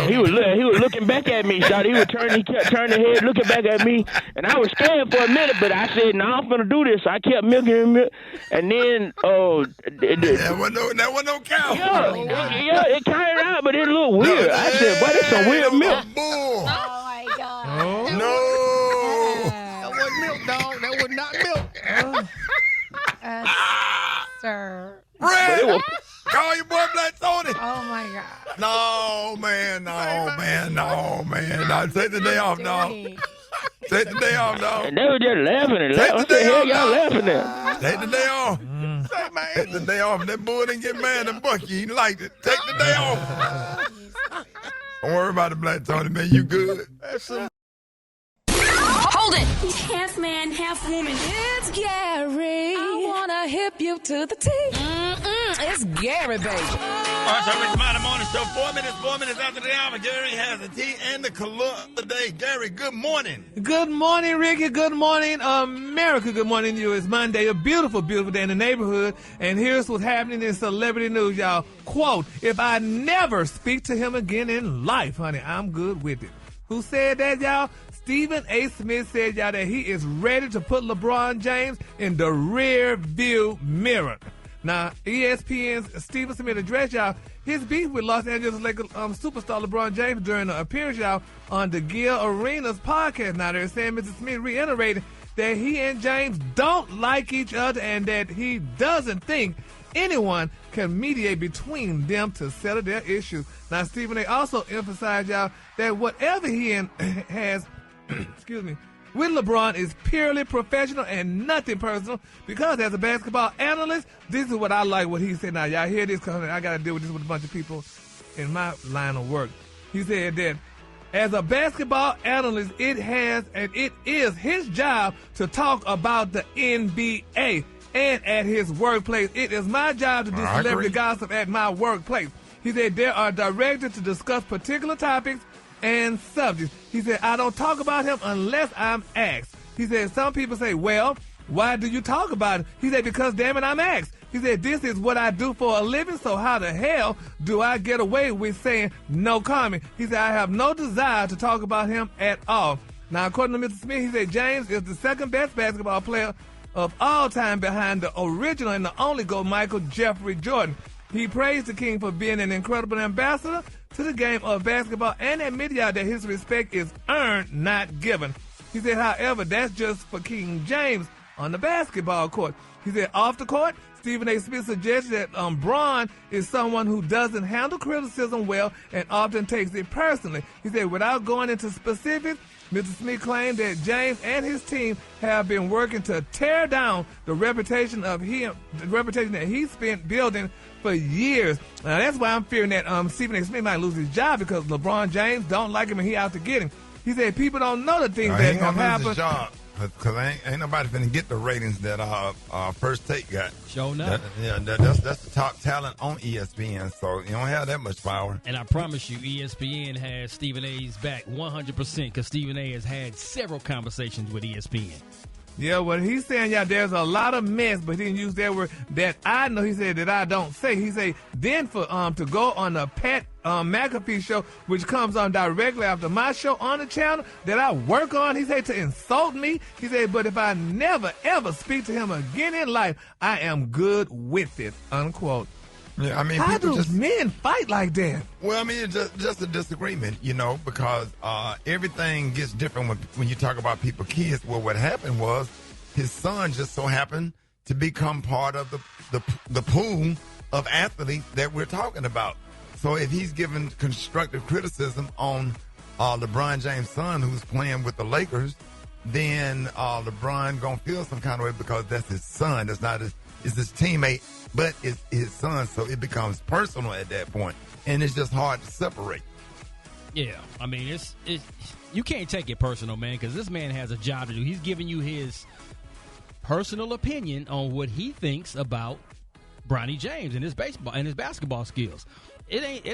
B: He was looking back at me, Shouty. He kept turning his head, looking back at me, and I was scared for a minute, but I said, "No, I'm gonna do this." So I kept milking him, and then
A: that wasn't no cow.
B: Yeah, it came out, but it looked weird. I said, "Boy, that's some weird milk."
E: Oh my God!
A: No,
H: that wasn't milk, dog. That was not milk.
E: Sir.
A: Brad, call your boy Black Tony.
E: Oh my God.
A: No, man. No, take the day off, dog. Take the day off, dog.
B: And they were just laughing. What the hell y'all laughing at?
A: Take the day off. Take the day off. That boy didn't get mad and buck you. He liked it. Take the day off. Don't worry about it, Black Tony, man. You good.
N: Hold it! Half man, half woman. It's Gary. I wanna hip you to the T. It's Gary, baby.
A: All right, so Rickey Smiley Morning Show. 4 minutes after the hour. Gary has the tea and the color of the day. Gary, good morning.
K: Good morning, Ricky. Good morning, America. Good morning to you. It's Monday, a beautiful, beautiful day in the neighborhood. And here's what's happening in celebrity news, y'all. Quote, if I never speak to him again in life, honey, I'm good with it. Who said that, y'all? Stephen A. Smith said, y'all, that he is ready to put LeBron James in the rear view mirror. Now, ESPN's Stephen Smith addressed, y'all, his beef with Los Angeles Lakers superstar LeBron James during an appearance, y'all, on the Gill Arenas podcast. Now, they're saying Mr. Smith reiterated that he and James don't like each other and that he doesn't think anyone can mediate between them to settle their issues. Now, Stephen A. also emphasized, y'all, that whatever he has with LeBron is purely professional and nothing personal, because as a basketball analyst, this is what I like what he said. Now, y'all hear this, because I got to deal with this with a bunch of people in my line of work. He said that as a basketball analyst, it is his job to talk about the NBA. And at his workplace, it is my job to do celebrity gossip at my workplace. He said there are directed to discuss particular topics and subjects. He said, I don't talk about him unless I'm asked. He said, some people say, well, why do you talk about him? He said, because damn it, I'm asked. He said, this is what I do for a living, so how the hell do I get away with saying no comment? He said, I have no desire to talk about him at all. Now, according to Mr. Smith, he said, James is the second best basketball player of all time behind the original and the only GOAT, Michael Jeffrey Jordan. He praised the King for being an incredible ambassador to the game of basketball and admitted that his respect is earned, not given. He said, however, that's just for King James on the basketball court. He said, off the court, Stephen A. Smith suggested that Bron is someone who doesn't handle criticism well and often takes it personally. He said, without going into specifics, Mr. Smith claimed that James and his team have been working to tear down the reputation that he spent building for years. Now, that's why I'm fearing that Stephen A. Smith might lose his job, because LeBron James don't like him and he out to get him. He said people don't know the things that have happened.
A: Because ain't nobody finna get the ratings that First Take got.
H: Sure enough.
A: That's the top talent on ESPN, so you don't have that much power.
H: And I promise you, ESPN has Stephen A's back 100%, because Stephen A has had several conversations with ESPN.
K: Yeah, well, he's saying, there's a lot of mess, but he didn't use that word that I know. He said that I don't say. He said then for to go on the Pat McAfee show, which comes on directly after my show on the channel that I work on. He said to insult me. He said, but if I never ever speak to him again in life, I am good with it. Unquote.
A: Yeah, I mean,
K: how do men fight like that?
A: Well, I mean, it's just a disagreement, because everything gets different when you talk about people, kids. Well, what happened was his son just so happened to become part of the pool of athletes that we're talking about. So if he's given constructive criticism on LeBron James' son, who's playing with the Lakers, then LeBron gonna feel some kind of way, because that's his son. That's not it's his teammate, but it's his son. So it becomes personal at that point, and it's just hard to separate.
H: Yeah, I mean, it's you can't take it personal, man, because this man has a job to do. He's giving you his personal opinion on what he thinks about Bronny James and his baseball and his basketball skills. It ain't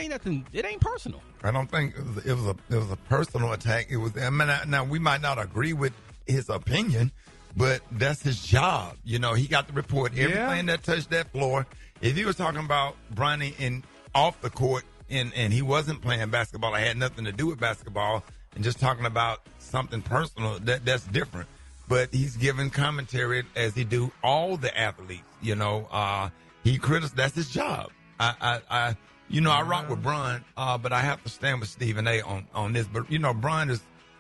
H: nothing. It ain't personal.
A: I don't think it was a personal attack. It was. I mean, now we might not agree with his opinion, but that's his job. He got to report everything that touched that floor. If he was talking about Bronny in off the court and he wasn't playing basketball, it had nothing to do with basketball, and just talking about something personal, that's different. But he's giving commentary as he do all the athletes. He criticizes. That's his job. I rock with Bron, but I have to stand with Stephen A. on this. But Bron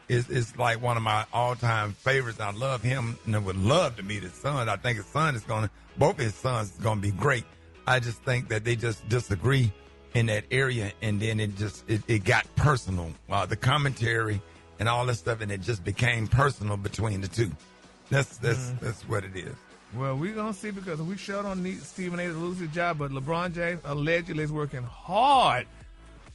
A: is like one of my all-time favorites. I love him and I would love to meet his son. I think his son both his sons is gonna be great. I just think that they just disagree in that area, and then it got personal. The commentary and all that stuff, and it just became personal between the two. That's what it is.
K: Well, we're going to see, because we sure don't need Stephen A. to lose his job, but LeBron James allegedly is working hard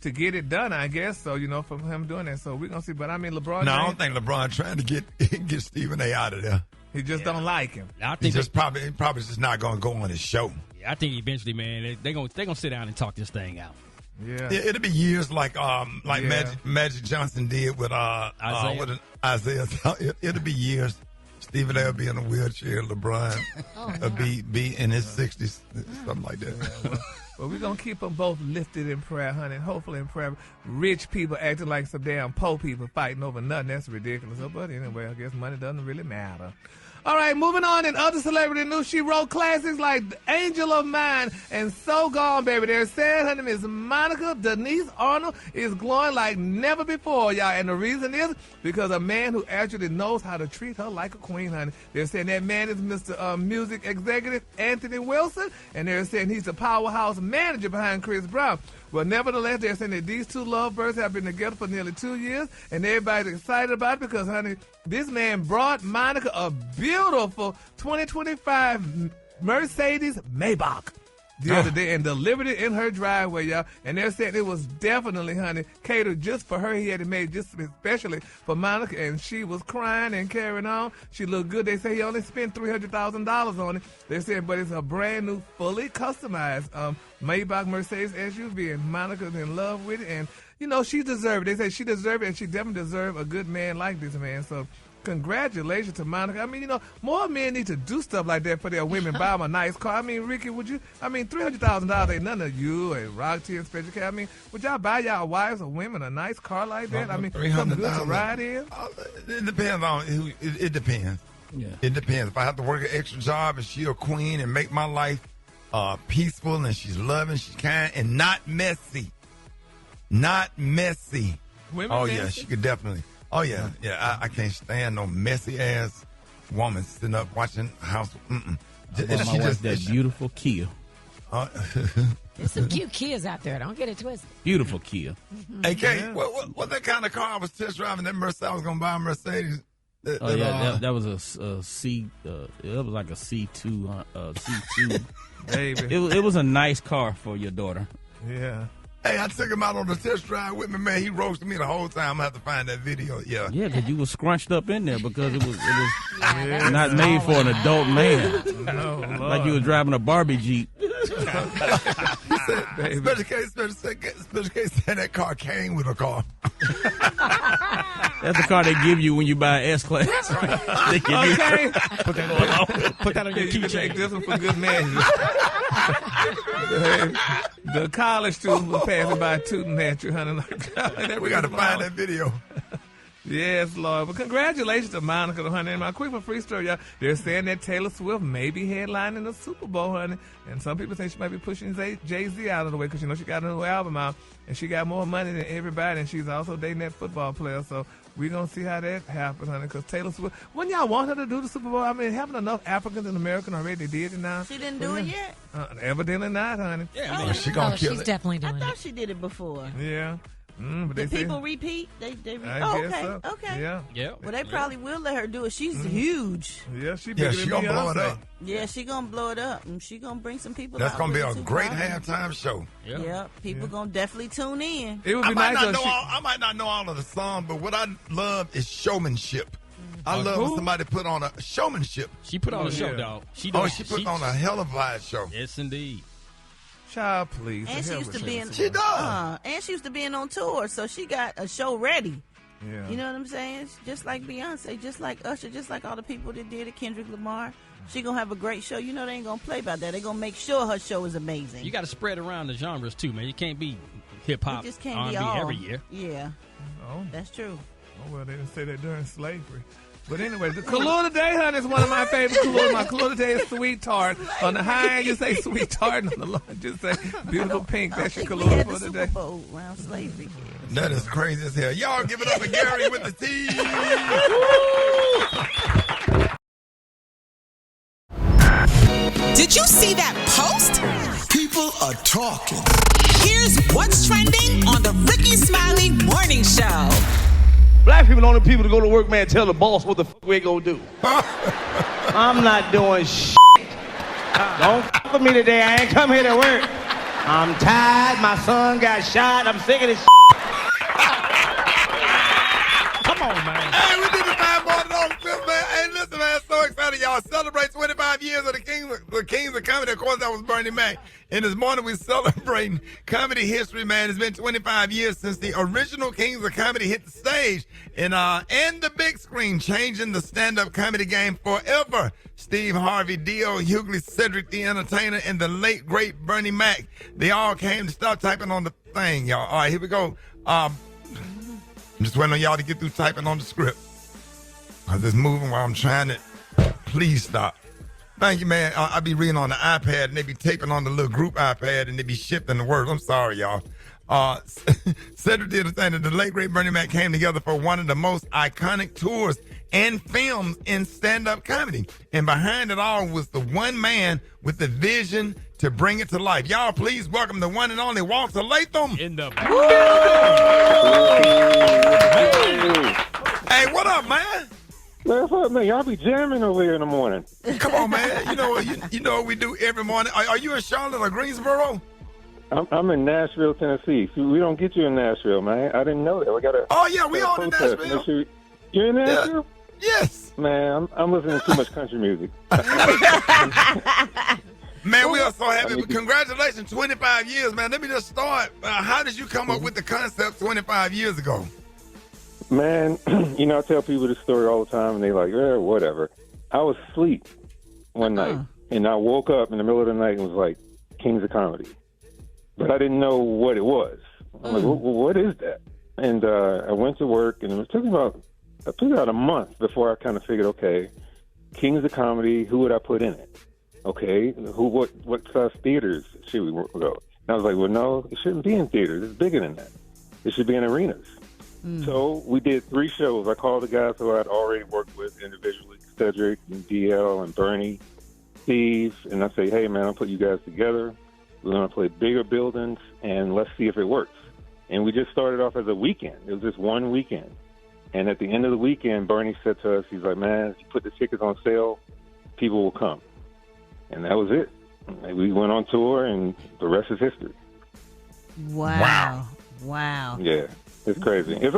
K: to get it done, I guess. So, from him doing that. So we're going to see. But, I mean, LeBron James.
A: No, I don't think LeBron trying to get Stephen A. out of there.
K: He just don't like him.
H: I think
A: he's probably just not going to go on his show.
H: Yeah, I think eventually, man, they're gonna sit down and talk this thing out.
K: Yeah.
A: It'll be years like Magic Johnson did with Isaiah. It'll be years. Stephen A. will be in a wheelchair. LeBron will be in his 60s, something like that.
K: Yeah, well, we're going to keep them both lifted in prayer, honey, and hopefully in prayer. Rich people acting like some damn poor people fighting over nothing. That's ridiculous. But anyway, I guess money doesn't really matter. All right, moving on in other celebrity news, she wrote classics like Angel of Mine and So Gone, Baby. They're saying her name is Monica Denise Arnold is glowing like never before, y'all. And the reason is because a man who actually knows how to treat her like a queen, honey. They're saying that man is Mr. Music Executive Anthony Wilson, and they're saying he's the powerhouse manager behind Chris Brown. Well, nevertheless, they're saying that these two lovebirds have been together for nearly 2 years, and everybody's excited about it because, honey, This man brought Monica a beautiful 2025 Mercedes Maybach the other day and delivered it in her driveway, y'all. And they're saying it was definitely, honey, catered just for her. He had it made just especially for Monica, and she was crying and carrying on. She looked good. They say he only spent $300,000 on it. They said, but it's a brand new, fully customized Maybach Mercedes SUV, and Monica's in love with it. And, you know, she deserved it. They say she deserved it, and she definitely deserved a good man like this man. So congratulations to Monica. I mean, you know, more men need to do stuff like that for their women. Buy them a nice car. I mean, Ricky, would you? I mean, $300,000 ain't none of you and Roxy and Special K. I mean, would y'all buy y'all wives or women a nice car like that? I mean, something good to ride in?
A: It depends on who. It depends. Yeah. It depends. If I have to work an extra job and she's a queen and make my life peaceful and she's loving, she's kind, and not messy. Not messy.
K: Women
A: yeah, she could definitely. Oh, yeah. Yeah, I can't stand no messy-ass woman sitting up watching House.
Q: She just that beautiful Kia.
E: There's some cute Kias out there. Don't get it twisted.
Q: Beautiful Kia.
A: Hey, Kate, what that kind of car I was test driving? That Mercedes, I was going to buy a Mercedes.
Q: That was a C. It was like a C2. C2.
K: Baby.
Q: It was a nice car for your daughter.
K: Yeah.
A: Hey, I took him out on the test drive with me, man. He roasted me the whole time. I'm going to have to find that video. Yeah.
Q: Yeah, because you was scrunched up in there because it was not made for an adult man.
K: No,
Q: like you was driving a Barbie Jeep.
A: Special case said that car came with a car.
Q: That's the car they give you when you buy an S-Class. They give
K: Okay.
Q: you.
H: Put that on your
K: You can take
H: keychain.
K: this one for good measure. The college students were passing by tooting at you, honey.
A: We got to find that video.
K: Yes, Lord. But congratulations to Monica, honey. And my quick for free story, y'all. They're saying that Taylor Swift may be headlining the Super Bowl, honey. And some people think she might be pushing Jay-Z out of the way because, you know, she got a new album out and she got more money than everybody. And she's also dating that football player. So we're going to see how that happens, honey, because Taylor Swift, wouldn't y'all want her to do the Super Bowl? I mean, having enough Africans and Americans already did it now.
L: She didn't do it yet?
K: Evidently not, honey.
H: Yeah,
A: She gonna kill
E: she's
A: it.
E: definitely doing
L: I
E: it.
L: thought she did it before.
K: Yeah. But
L: Did
K: they
L: people
K: say,
L: repeat? They repeat.
K: I
L: Oh,
K: guess
L: okay,
K: so.
L: okay.
K: Yeah.
L: Well, they probably will let her do it. She's huge.
K: Yeah, she
A: gonna blow it up.
L: Yeah, she gonna blow it up, and she gonna bring some people.
A: That's
L: out
A: going to be
L: with
A: a
L: it, too,
A: great
L: probably.
A: halftime show.
L: Yeah, people gonna definitely tune in.
K: It would be
A: I might,
K: nice
A: not
K: if
A: know
K: she,
A: I might not know all of the songs, but what I love is showmanship. I love when
H: who?
A: somebody put on a showmanship.
H: She put on a show,
K: Yeah.
H: dog. She
A: Put on a hell of a live show.
H: Yes, indeed.
K: child, please.
L: And
K: The
L: she
K: hell
L: used to
K: with
L: be
K: you.
L: in.
A: She does.
L: And she used to be on tour, so she got a show ready.
K: Yeah.
L: You know what I'm saying? Just like Beyonce, just like Usher, just like all the people that did it, Kendrick Lamar. She gonna have a great show. You know they ain't gonna play about that. They gonna make sure her show is amazing.
H: You got to spread around the genres too, man. You can't be hip hop,
L: It just can't
H: R&B
L: be all
H: every year.
L: Yeah,
K: Oh.
L: that's true.
K: Oh, well, they didn't say that during slavery. But anyway, the Kahlua today, honey, is one of my favorite Kahluas. My Kahlua today is sweet tart. On the high end, you say sweet tart. On the low end, just say beautiful pink. That's your
L: We
K: Kahlua
L: had
K: for
L: the Super
K: today.
L: Bowl around slavery.
A: That is crazy as hell. Y'all give it up for Gary with the T.
C: Did you see that post?
R: People are talking.
C: Here's what's trending on the Rickey Smiley Morning Show.
D: Black people, the only people to go to work, man, tell the boss what the fuck we gonna do. I'm not doing shit. Don't fuck with me today. I ain't come here to work. I'm tired. My son got shot. I'm sick of this shit.
H: Come on, man.
A: Hey, we did the 5 morning on the 5th, man. Hey, listen, man, so excited. Y'all celebrate 25 years of the Kings of Comedy. Of course, that was Bernie Mac. And this morning, we're celebrating comedy history, man. It's been 25 years since the original Kings of Comedy hit the stage and the big screen, changing the stand-up comedy game forever. Steve Harvey, D.O. Hughley, Cedric the Entertainer, and the late, great Bernie Mac. They all came to start typing on the thing, y'all. All right, here we go. I'm just waiting on y'all to get through typing on the script. Because it's moving while I'm trying to. Please stop. Thank you, man. I be reading on the iPad, and they be taping on the little group iPad, and they be shifting the words. I'm sorry, y'all. Cedric the Entertainer, the late, great Bernie Mac came together for one of the most iconic tours and films in stand-up comedy. And behind it all was the one man with the vision to bring it to life. Y'all, please welcome the one and only Walter Latham.
H: In the
A: Hey, what up, man?
F: Man, what's up, man? Y'all be jamming over here in the morning.
A: Come on, man. You know what we do every morning. Are you in Charlotte or Greensboro?
F: I'm in Nashville, Tennessee. See, we don't get you in Nashville, man. I didn't know that. We got
A: Oh yeah, we on in Nashville.
F: You're in Nashville?
A: Yeah. Yes.
F: Man, I'm listening to too much country music.
A: Man, we are so happy. Congratulations, 25 years, man. Let me just start. How did you come up with the concept 25 years ago?
F: Man, I tell people this story all the time, and they like, yeah, whatever. I was asleep one night, and I woke up in the middle of the night and was like, Kings of Comedy. But I didn't know what it was. I'm like, what is that? And I went to work, and it took about a month before I kind of figured, okay, Kings of Comedy, who would I put in it? Okay, what size theaters should we go? And I was like, well, no, it shouldn't be in theaters. It's bigger than that. It should be in arenas. So we did 3 shows. I called the guys who I'd already worked with individually, Cedric and DL and Bernie, Steve, and I say, hey, man, I'll put you guys together. We're going to play bigger buildings, and let's see if it works. And we just started off as a weekend. It was just one weekend. And at the end of the weekend, Bernie said to us, he's like, man, if you put the tickets on sale, people will come. And that was it. And we went on tour, and the rest is history.
L: Wow.
F: Yeah, it's crazy. It's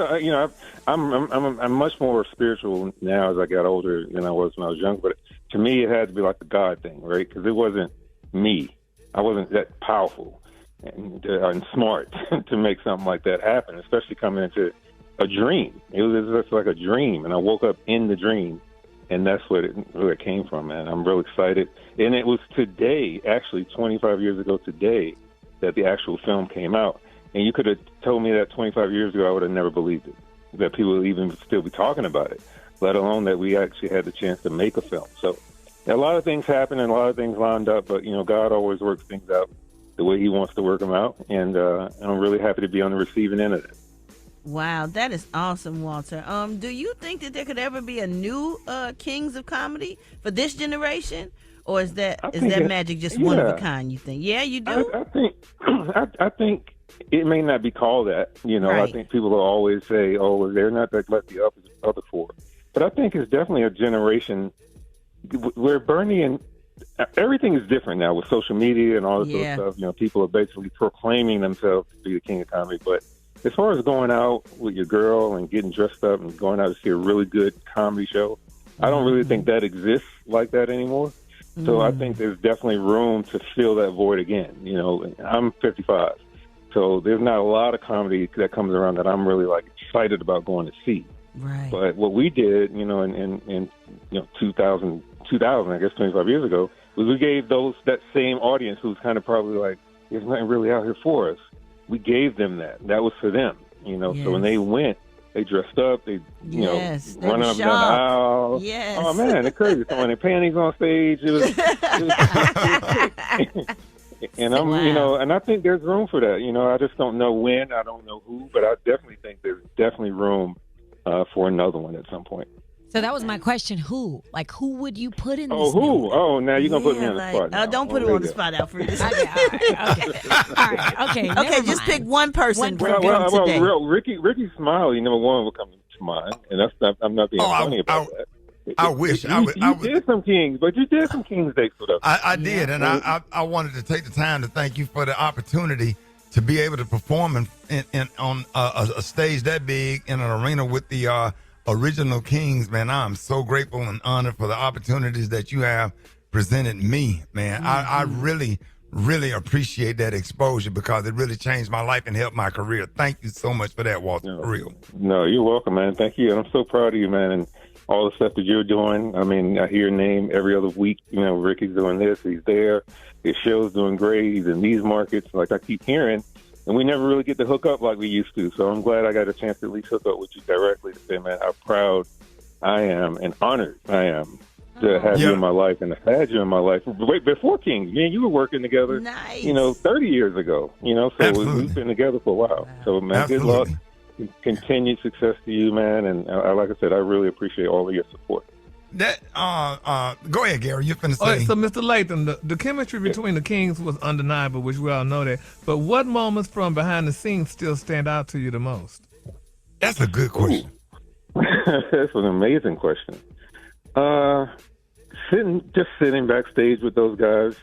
F: I'm much more spiritual now as I got older than I was when I was young. But to me, it had to be like the God thing, right? Because it wasn't me. I wasn't that powerful and smart to make something like that happen, especially coming into a dream. It was just like a dream, and I woke up in the dream, and that's where it came from, man. I'm real excited. And it was today, actually 25 years ago today, that the actual film came out. And you could have told me that 25 years ago, I would have never believed it, that people would even still be talking about it, let alone that we actually had the chance to make a film. So a lot of things happened and a lot of things lined up, but, God always works things out the way he wants to work them out. And I'm really happy to be on the receiving end of it.
L: Wow, that is awesome, Walter. Do you think that there could ever be a new Kings of Comedy for this generation? Or is that magic just one of a kind, you think? Yeah, you do?
F: I think it may not be called that. Right. I think people will always say, oh, they're not like the other 4. But I think it's definitely a generation where Bernie and everything is different now with social media and all this sort of stuff. People are basically proclaiming themselves to be the king of comedy. But as far as going out with your girl and getting dressed up and going out to see a really good comedy show, I don't really think that exists like that anymore. So I think there's definitely room to fill that void again. I'm 55, so there's not a lot of comedy that comes around that I'm really excited about going to see.
L: Right.
F: But what we did, in 2000, I guess 25 years ago, was we gave that same audience who's kind of probably like, there's nothing really out here for us. We gave them that. That was for them. So when they went, they dressed up, they running up and down the aisle.
L: Yes.
F: Oh man, they're crazy. Throwing their panties on stage. It was and I'm, and I think there's room for that. I just don't know when, I don't know who, but I definitely think there's definitely room for another one at some point.
E: So that was my question. Who? Who would you put in this?
F: Oh, who? Oh, now you're going to put me on the spot. Now.
L: Don't put him on the spot, Alfred.
E: Okay.
L: Okay, just pick one person from today.
F: Rickey Smiley, number one, will come to mind. And I'm not being funny about that.
A: I wish.
F: You did some Kings, but you did some Kings dates with us.
A: I did, and I wanted to take the time to thank you for the opportunity to be able to perform on a stage that big in an arena with the original Kings, man. I'm so grateful and honored for the opportunities that you have presented me, man. I really, really appreciate that exposure because it really changed my life and helped my career. Thank you so much for that, Walter. For real.
F: No, you're welcome, man. Thank you. And I'm so proud of you, man, and all the stuff that you're doing. I mean, I hear your name every other week. Ricky's doing this. He's there. His show's doing great. He's in these markets, like I keep hearing. And we never really get to hook up like we used to. So I'm glad I got a chance to at least hook up with you directly to say, man, how proud I am and honored I am to have you in my life and have had you in my life. Wait, before Kings, me and you were working together, 30 years ago, so we've been together for a while. So, man, good luck. Continued success to you, man. And like I said, I really appreciate all of your support.
A: That go ahead, Gary. You're finna say.
K: All right, so Mr. Latham, the chemistry between the Kings was undeniable, which we all know that. But what moments from behind the scenes still stand out to you the most?
A: That's a good question.
F: That's an amazing question. Sitting backstage with those guys.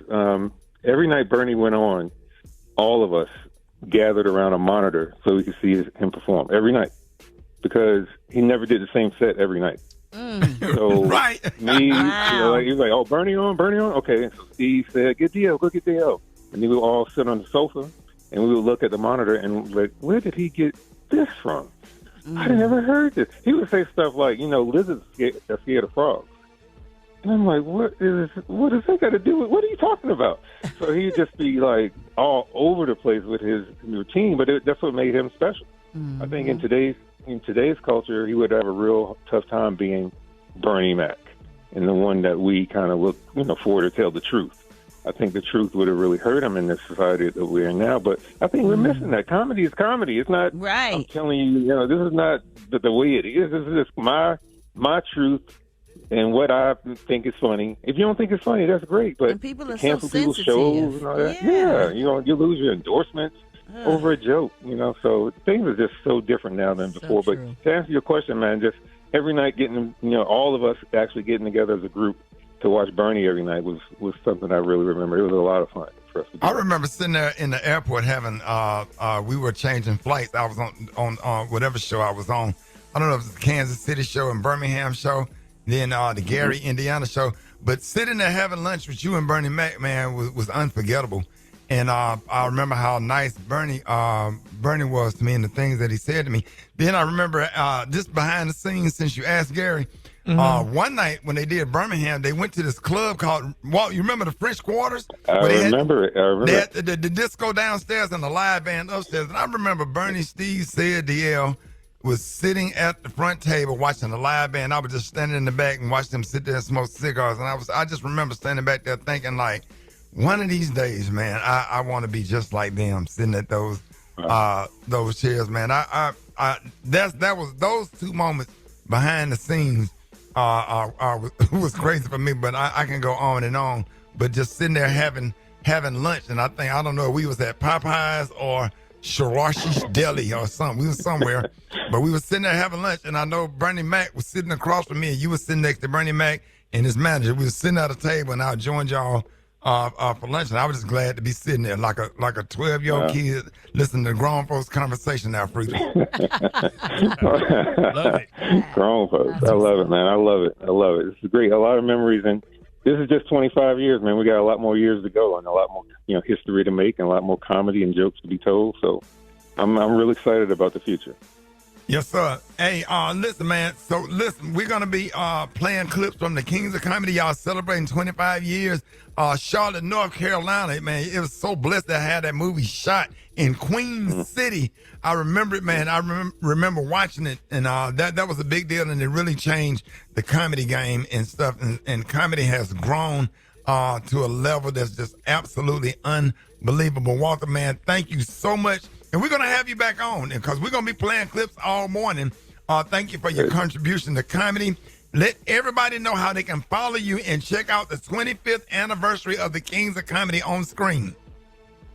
F: Every night Bernie went on, all of us gathered around a monitor so we could see him perform every night, because he never did the same set every night. So me, he was like, "Oh, Bernie on." Okay, so Steve said, "Get DL, go get DL," and then we would all sit on the sofa and we would look at the monitor and like, where did he get this from? I never heard this. He would say stuff like, lizards are scared of frogs. And I'm like, what does that got to do with, what are you talking about? So he'd just be like all over the place with his routine, but that's what made him special. I think in today's culture, he would have a real tough time being Bernie Mac and the one that we kind of look, for to tell the truth. I think the truth would have really hurt him in this society that we're in now. But I think we're missing that. Comedy is comedy. It's not.
L: Right.
F: I'm telling you, this is not the way it is. This is just my truth and what I think is funny. If you don't think it's funny, that's great. But
L: people are
F: cancel
L: so
F: people's shows and all that. Yeah. You lose your endorsements over a joke. So things are just so different now than before. But to answer your question, man, just every night getting, all of us actually getting together as a group to watch Bernie every night was something I really remember. It was a lot of fun for us to do.
A: I remember sitting there in the airport having, we were changing flights. I was on whatever show I was on. I don't know if it was the Kansas City show and Birmingham show, then the Gary, Indiana show. But sitting there having lunch with you and Bernie Mac, man, was unforgettable. And I remember how nice Bernie was to me and the things that he said to me. Then I remember just behind the scenes, since you asked Gary, one night when they did Birmingham, they went to this club called, Walt, you remember the French Quarters?
F: I remember it.
A: They had the disco downstairs and the live band upstairs. And I remember Bernie, Steve, said DL was sitting at the front table watching the live band. I was just standing in the back and watching them sit there and smoke cigars. And I just remember standing back there thinking, like, one of these days, man, I want to be just like them, sitting at those chairs, man. That was those two moments behind the scenes was crazy for me. But I can go on and on. But just sitting there having lunch, and I don't know if we was at Popeyes or Sharashi's Deli or something. We was somewhere, but we was sitting there having lunch, and I know Bernie Mac was sitting across from me, and you was sitting next to Bernie Mac and his manager. We was sitting at a table, and I joined y'all for lunch, and I was just glad to be sitting there like a 12-year-old kid listening to grown folks' conversation now, Freaky.
F: Love it. Grown folks. I love it, man. I love it. It's great. A lot of memories, and this is just 25 years, man. We got a lot more years to go and a lot more, history to make and a lot more comedy and jokes to be told. So I'm really excited about the future.
A: Yes, sir. Hey, listen, man. So, listen, we're going to be playing clips from the Kings of Comedy. Y'all celebrating 25 years. Charlotte, North Carolina, man. It was so blessed to have that movie shot in Queen City. I remember it, man. I remember watching it, and that was a big deal, and it really changed the comedy game and stuff. And comedy has grown to a level that's just absolutely unbelievable. Walter, man, thank you so much. And we're going to have you back on because we're going to be playing clips all morning. Thank you for your contribution to comedy. Let everybody know how they can follow you and check out the 25th anniversary of the Kings of Comedy on screen.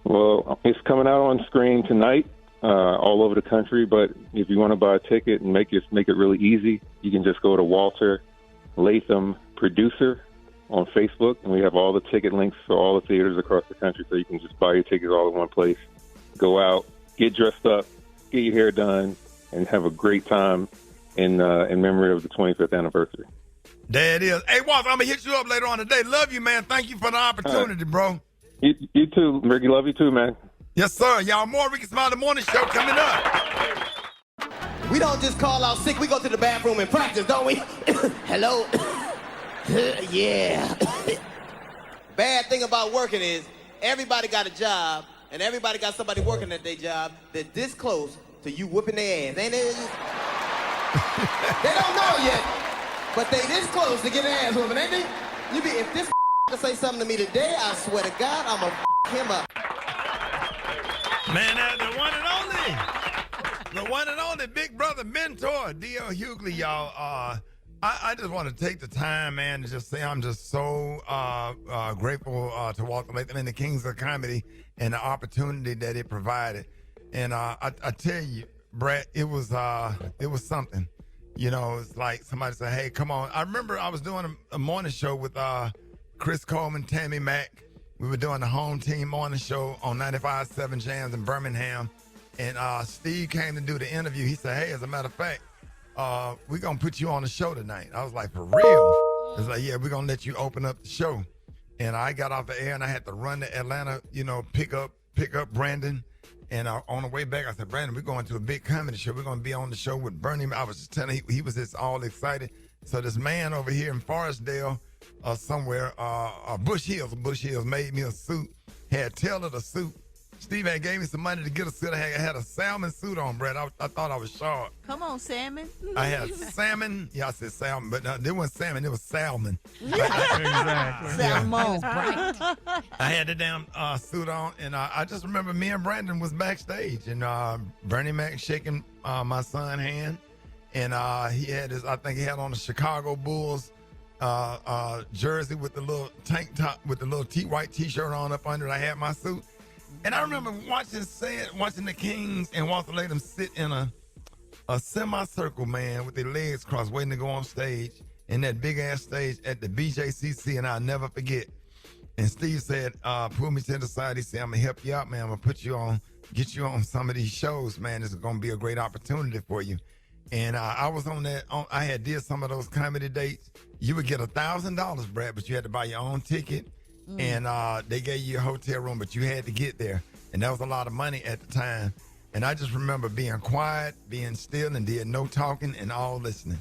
F: Well, it's coming out on screen tonight all over the country. But if you want to buy a ticket and make it really easy, you can just go to Walter Latham Producer on Facebook. And we have all the ticket links for all the theaters across the country. So you can just buy your tickets all in one place. Go out. Get dressed up, get your hair done, and have a great time in memory of the 25th anniversary.
A: There it is. Hey, Walter, I'm going to hit you up later on today. Love you, man. Thank you for the opportunity, bro.
F: You too, Ricky. Love you too, man.
A: Yes, sir. Y'all, more Rickey Smiley Morning Show coming up.
D: We don't just call out sick. We go to the bathroom and practice, don't we? Hello? Yeah. Bad thing about working is everybody got a job, and everybody got somebody working at their job that's this close to you whooping their ass. Ain't they? They don't know yet, but they this close to getting ass whooping, ain't they? If this say something to me today, I swear to God, I'm going to him up.
A: Man, the one and only big brother mentor, D.L. Hughley, y'all. I just want to take the time, man, to just say I'm just so grateful to Walter Latham and the Kings of Comedy and the opportunity that it provided. And I tell you, Brat, it was something. You know, it's like somebody said, hey, come on. I remember I was doing a morning show with Chris Coleman, Tammy Mack. We were doing the home team morning show on 95.7 Jams in Birmingham. And Steve came to do the interview. He said, hey, as a matter of fact, we're going to put you on the show tonight. I was like, for real? It's like, yeah, we're going to let you open up the show. And I got off the air and I had to run to Atlanta, you know, pick up Brandon. And on the way back, I said, Brandon, we're going to a big comedy show. We're going to be on the show with Bernie. I was just telling him, he was just all excited. So this man over here in Forestdale somewhere, Bush Hills made me a suit, had tailored a suit. Steve had gave me some money to get a suit. I had a salmon suit on, Brad. I thought I was sharp.
L: Come on, salmon.
A: I had salmon. Yeah, I said salmon, but it wasn't salmon. It was salmon.
L: Exactly. Salmon.
A: I had the damn suit on, and I just remember me and Brandon was backstage, and Bernie Mac shaking my son's hand, and he had his, I think he had on the Chicago Bulls jersey with the little tank top with the little white T-shirt on up under it. I had my suit. And I remember watching the Kings and Walter Latham sit in a semicircle, man, with their legs crossed, waiting to go on stage in that big ass stage at the BJCC, and I'll never forget. And Steve said, pull me to the side. He said, I'm gonna help you out, man. I'm gonna put you on, get you on some of these shows, man. This is gonna be a great opportunity for you. And I was on that. I had did some of those comedy dates. You would get $1,000, Brad, but you had to buy your own ticket. And they gave you a hotel room, but you had to get there. And that was a lot of money at the time. And I just remember being quiet, being still, and did no talking and all listening.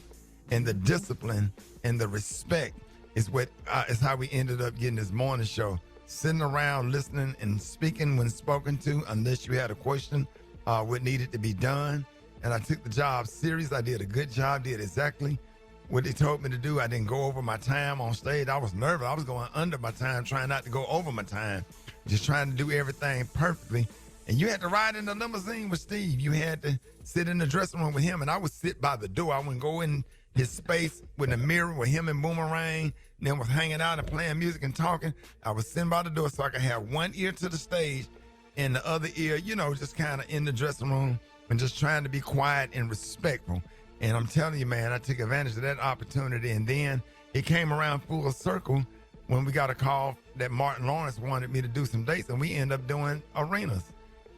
A: And the discipline and the respect is what is how we ended up getting this morning show. Sitting around listening and speaking when spoken to, unless you had a question, what needed to be done. And I took the job serious. I did a good job, did exactly what they told me to do. I didn't go over my time on stage. I was nervous. I was going under my time, trying not to go over my time, just trying to do everything perfectly. And you had to ride in the limousine with Steve. You had to sit in the dressing room with him, and I would sit by the door. I wouldn't go in his space with a mirror with him and Boomerang, and then was hanging out and playing music and talking. I was sitting by the door so I could have one ear to the stage and the other ear, you know, just kind of in the dressing room and just trying to be quiet and respectful. And I'm telling you, man, I took advantage of that opportunity. And then it came around full circle when we got a call that Martin Lawrence wanted me to do some dates, and we ended up doing arenas.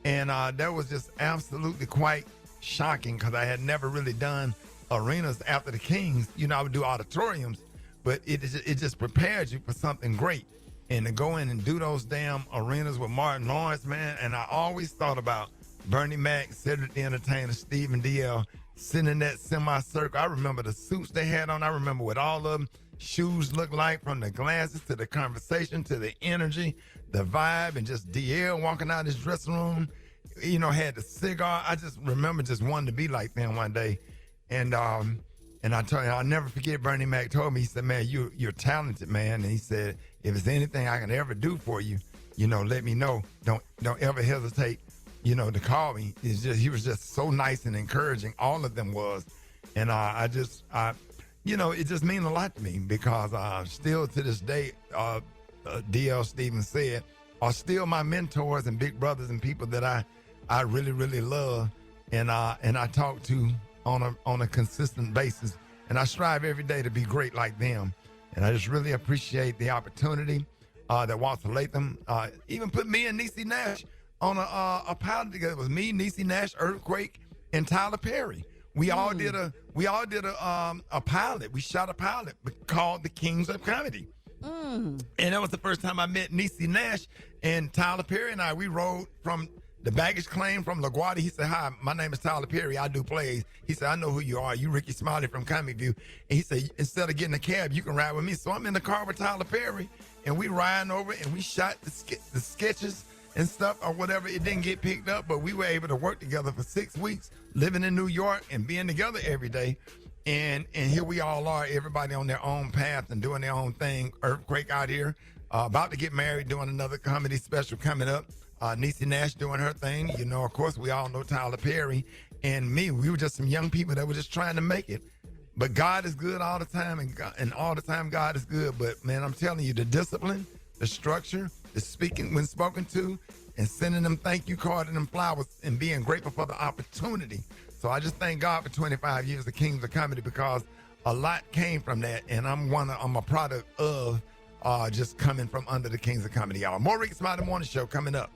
A: And that was just absolutely quite shocking because I had never really done arenas after the Kings. You know, I would do auditoriums, but it just prepared you for something great. And to go in and do those damn arenas with Martin Lawrence, man, and I always thought about Bernie Mac, Cedric the Entertainer, Steve and DL, sitting in that semicircle. I remember the suits they had on. I remember what all of them shoes looked like, from the glasses to the conversation to the energy, the vibe, and just DL walking out of his dressing room, you know, had the cigar. I just remember just wanting to be like them one day. And I tell you, I'll never forget, Bernie Mac told me, he said, man, you're talented, man. And he said, if there's anything I can ever do for you, you know, let me know. Don't ever hesitate, you know, to call me. He was just so nice and encouraging. All of them was. And you know, it just means a lot to me because still to this day, D.L. Stevens said, are still my mentors and big brothers and people that I really, really love. And I talk to on a consistent basis. And I strive every day to be great like them. And I just really appreciate the opportunity that Walter Latham even put me and Niecy Nash on a pilot together. It was me, Niecy Nash, Earthquake, and Tyler Perry. We all did a pilot. We shot a pilot called The Kings of Comedy. And that was the first time I met Niecy Nash, and Tyler Perry and we rode from the baggage claim from LaGuardia. He said, hi, my name is Tyler Perry. I do plays. He said, I know who you are. You Rickey Smiley from Comic View. And he said, instead of getting a cab, you can ride with me. So I'm in the car with Tyler Perry, and we riding over, and we shot the sketches and stuff or whatever. It didn't get picked up, but we were able to work together for 6 weeks, living in New York and being together every day. And here we all are, everybody on their own path and doing their own thing. Earthquake out here, about to get married, doing another comedy special coming up. Niecy Nash doing her thing. You know, of course, we all know Tyler Perry and me. We were just some young people that were just trying to make it. But God is good all the time, and all the time God is good. But, man, I'm telling you, the discipline, the structure, the speaking when spoken to, and sending them thank you card and them flowers and being grateful for the opportunity So I just thank God for 25 years of Kings of Comedy because a lot came from that, and I'm a product of just coming from under the Kings of Comedy, y'all. More Rickey Smiley Morning Show coming up.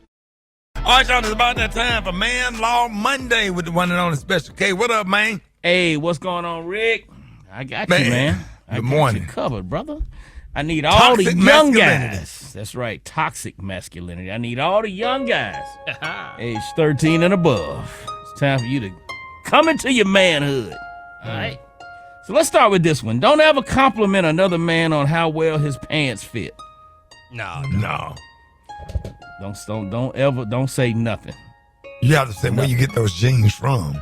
A: All right, y'all, it's about that time for Man Law Monday with the one and only Special K. What up, man?
Q: Hey, what's going on, Rick? I got you, man.
A: Good morning.
Q: You covered, brother. I need all the young guys. That's right, toxic masculinity. I need all the young guys, age 13 and above. It's time for you to come into your manhood. All right. So let's start with this one. Don't ever compliment another man on how well his pants fit.
A: No.
Q: Don't say nothing.
A: You have to say where you get those jeans from.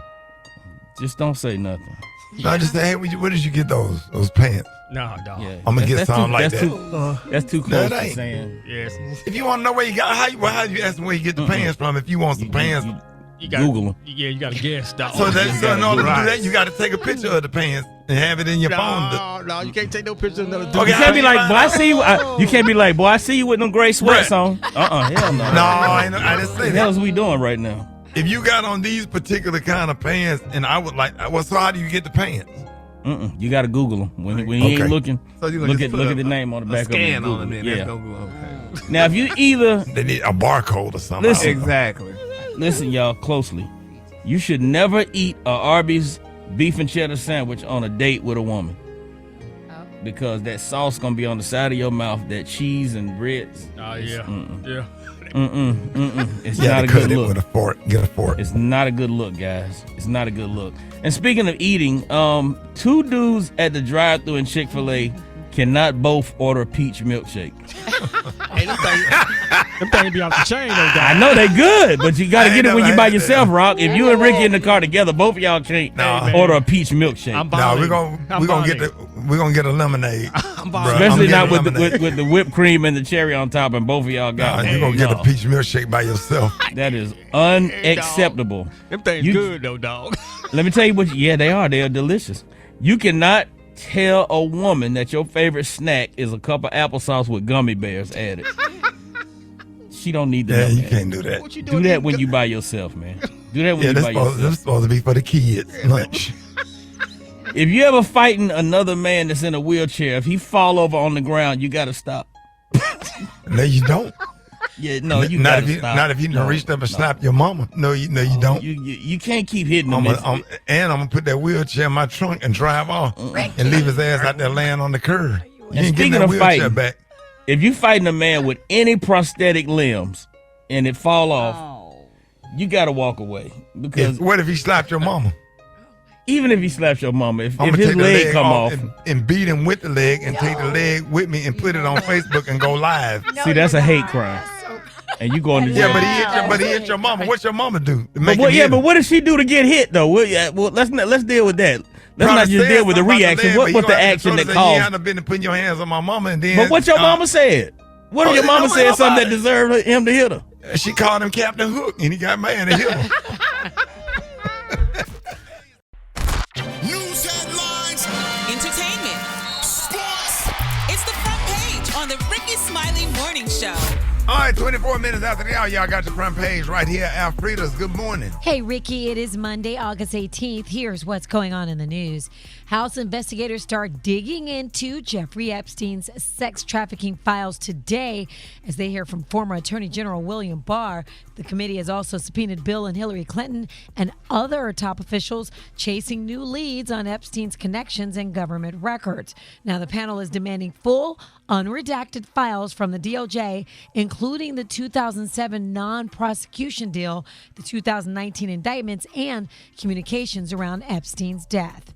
Q: Just don't say nothing.
A: No, just say, hey, where did you get those pants?
H: No, dog.
Q: Yeah.
A: I'm gonna get something like that.
Q: That's too close to saying.
H: Yes.
A: If you want to know where you got, how you asking where you get the pants from? If you want some pants,
H: You gotta,
Q: Google them.
H: Yeah, you got to guess. Dog.
A: So in order to do that, you got to take a picture of the pants and have it in your phone.
H: No, you can't take no picture of another dude.
Q: Okay, you can't be like, boy, I see you. You can't be like, boy, I see you with them gray sweats on. Hell no.
A: No, I didn't say that.
Q: What the hell is we doing right now?
A: If you got on these particular kind of pants, and I would like, well, so how do you get the pants?
Q: You got to Google them when you ain't looking.
K: So you
Q: look at the name on the back of them.
K: Scan on them.
Q: Yeah.
K: Okay.
Q: Now, if you either
A: they need a barcode or something.
K: Exactly.
Q: Listen, y'all, closely. You should never eat a Arby's beef and cheddar sandwich on a date with a woman. Because that sauce gonna be on the side of your mouth, that cheese and grits.
H: Oh, yeah. Yeah.
Q: It's not a good look.
A: With a fork. Get a fork.
Q: It's not a good look, guys. It's not a good look. And speaking of eating, 2 dudes at the drive-thru in Chick-fil-A cannot both order peach milkshake.
H: Hey, them things be off the chain, though, dog.
Q: I know they good, but you got to get it when you by yourself, Rock. If you and Ricky in the car together, both of y'all can't order a peach milkshake.
A: We're gonna get a lemonade.
Q: Especially not with the whipped cream and the cherry on top, and both of y'all got it.
A: You're gonna get a peach milkshake by yourself.
Q: That is unacceptable.
H: Them things good though, dog.
Q: Let me tell you what. Yeah, they are. They are delicious. You cannot tell a woman that your favorite snack is a cup of applesauce with gummy bears added. She don't need to know
A: you
Q: that.
A: Can't do that.
Q: Do that when you by yourself, man. Do that when you by yourself.
A: That's supposed to be for the kids' lunch.
Q: If you ever fighting another man that's in a wheelchair, if he fall over on the ground, you got to stop.
A: No, you don't.
Q: Yeah, no, you got to stop.
A: Not if you reached up and slapped your mama. No, you don't.
Q: You can't keep hitting him.
A: And I'm going to put that wheelchair in my trunk and drive off and leave his ass out there laying on the curb. You ain't getting that wheelchair back.
Q: If you fighting a man with any prosthetic limbs and it fall off, you got to walk away. Because
A: what if he slapped your mama?
Q: Even if he slaps your mama, if
A: I'm
Q: his leg come off.
A: And beat him with the leg and take the leg with me and put it on Facebook and go live.
Q: See, that's a hate crime. And you going to jail.
A: Yeah, but he hit your mama. What's your mama do?
Q: But what does she do to get hit though? Well, let's deal with that. Let's not just deal with the reaction. What the action that caused?
A: You had been putting your hands on my mama and then.
Q: But what your mama said? What if your mama said something that deserved him to hit her?
A: She called him Captain Hook and he got mad and hit him.
R: News headlines,
C: entertainment, sports. It's the front page on the Rickey Smiley Morning Show.
A: All right, 24 minutes after the hour, y'all got the front page right here. Alfreda's, good morning.
E: Hey, Ricky, it is Monday, August 18th. Here's what's going on in the news. House investigators start digging into Jeffrey Epstein's sex trafficking files today as they hear from former Attorney General William Barr. The committee has also subpoenaed Bill and Hillary Clinton and other top officials chasing new leads on Epstein's connections and government records. Now, the panel is demanding full, unredacted files from the DOJ, including the 2007 non-prosecution deal, the 2019 indictments, and communications around Epstein's death.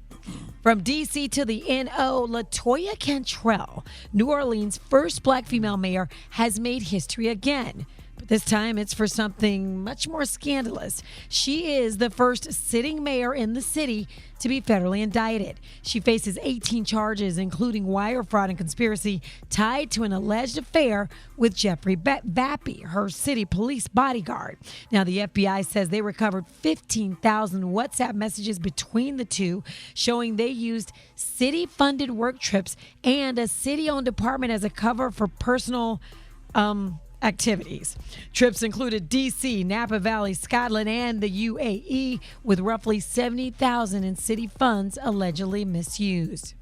E: From D.C. to the N.O., LaToya Cantrell, New Orleans' first black female mayor, has made history again. But this time it's for something much more scandalous. She is the first sitting mayor in the city to be federally indicted. She faces 18 charges, including wire fraud and conspiracy tied to an alleged affair with Jeffrey Vappy, her city police bodyguard. Now, the FBI says they recovered 15,000 WhatsApp messages between the two, showing they used city-funded work trips and a city-owned apartment as a cover for personal activities. Trips included D.C., Napa Valley, Scotland, and the UAE, with roughly $70,000 in city funds allegedly misused.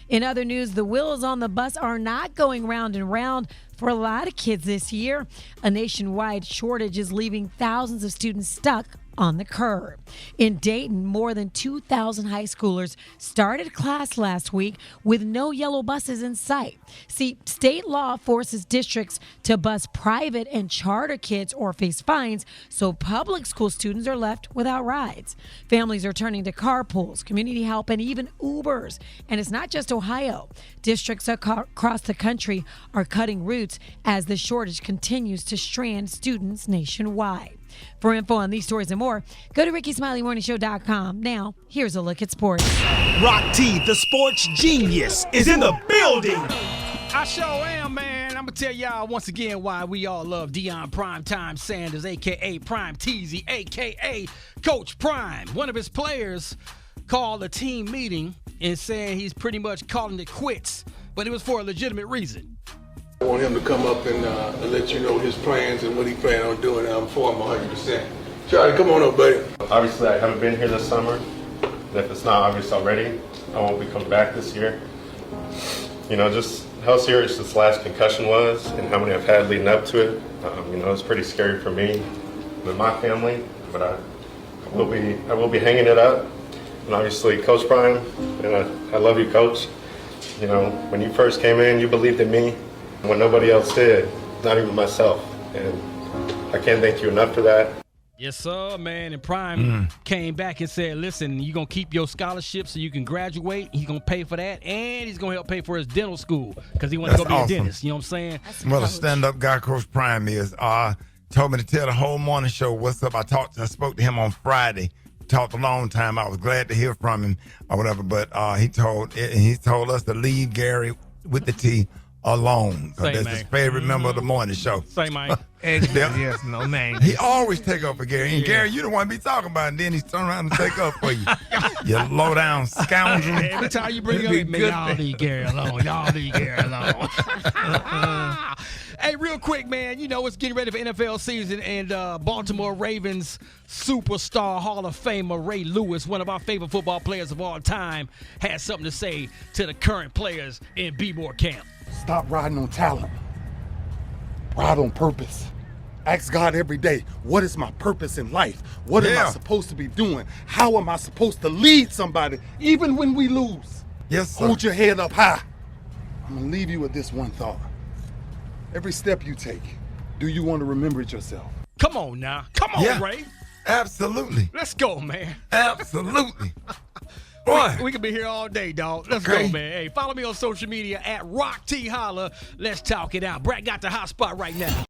E: In other news, the wheels on the bus are not going round and round for a lot of kids this year. A nationwide shortage is leaving thousands of students stuck on the curb. In Dayton, more than 2,000 high schoolers started class last week with no yellow buses in sight. See, state law forces districts to bus private and charter kids or face fines, so public school students are left without rides. Families are turning to carpools, community help, and even Ubers. And it's not just Ohio. Districts across the country are cutting routes as the shortage continues to strand students nationwide. For info on these stories and more, go to RickySmileyMorningShow.com. Now, here's a look at sports.
G: Rock T, the sports genius, is in the building.
H: I sure am, man. I'm going to tell y'all once again why we all love Deion Primetime Sanders, a.k.a. Prime Teasy, a.k.a. Coach Prime. One of his players called a team meeting and saying he's pretty much calling it quits, but it was for a legitimate reason.
I: I want him to come up and let you know his plans and what he plans on doing. I'm for him 100%. Charlie, come on up, buddy.
J: Obviously, I haven't been here this summer. And if it's not obvious already, I won't be coming back this year. You know, just how serious this last concussion was and how many I've had leading up to it. You know, it's pretty scary for me and my family, but I will be hanging it up. And obviously, Coach Prime, and I love you, Coach. You know, when you first came in, you believed in me when nobody else did, not even myself. And I can't thank you enough for that.
H: Yes, sir, man. And Prime came back and said, listen, you're going to keep your scholarship so you can graduate. He's going to pay for that. And he's going to help pay for his dental school because he wants to go be a dentist. You know what I'm saying?
A: Well, a stand-up guy, Coach Prime is. Told me to tell the whole morning show what's up. I spoke to him on Friday. Talked a long time. I was glad to hear from him or whatever. But he told us to leave Gary with the T alone. That's his favorite member of the morning show.
H: Same, Mike.
K: Yes, no name.
A: He always take up for Gary. And Gary, you don't want to be talking about it. And then he's turning around and take up for you. You low-down scoundrel.
H: Every time you bring up, y'all leave Gary alone. Y'all leave Gary alone. Hey, real quick, man, you know, it's getting ready for NFL season, and Baltimore Ravens superstar Hall of Famer Ray Lewis, one of our favorite football players of all time, has something to say to the current players in B-More camp.
M: Stop riding on talent. Ride on purpose. Ask God every day, what is my purpose in life? What am I supposed to be doing? How am I supposed to lead somebody, even when we lose?
A: Yes, sir.
M: Hold your head up high. I'm going to leave you with this one thought. Every step you take, do you want to remember it yourself?
H: Come on now. Come on, Ray.
A: Absolutely.
H: Let's go, man.
A: Absolutely. Boy.
H: We could be here all day, dog. Let's go, man. Hey, follow me on social media at Rock T Holla. Let's talk it out. Brat got the hot spot right now.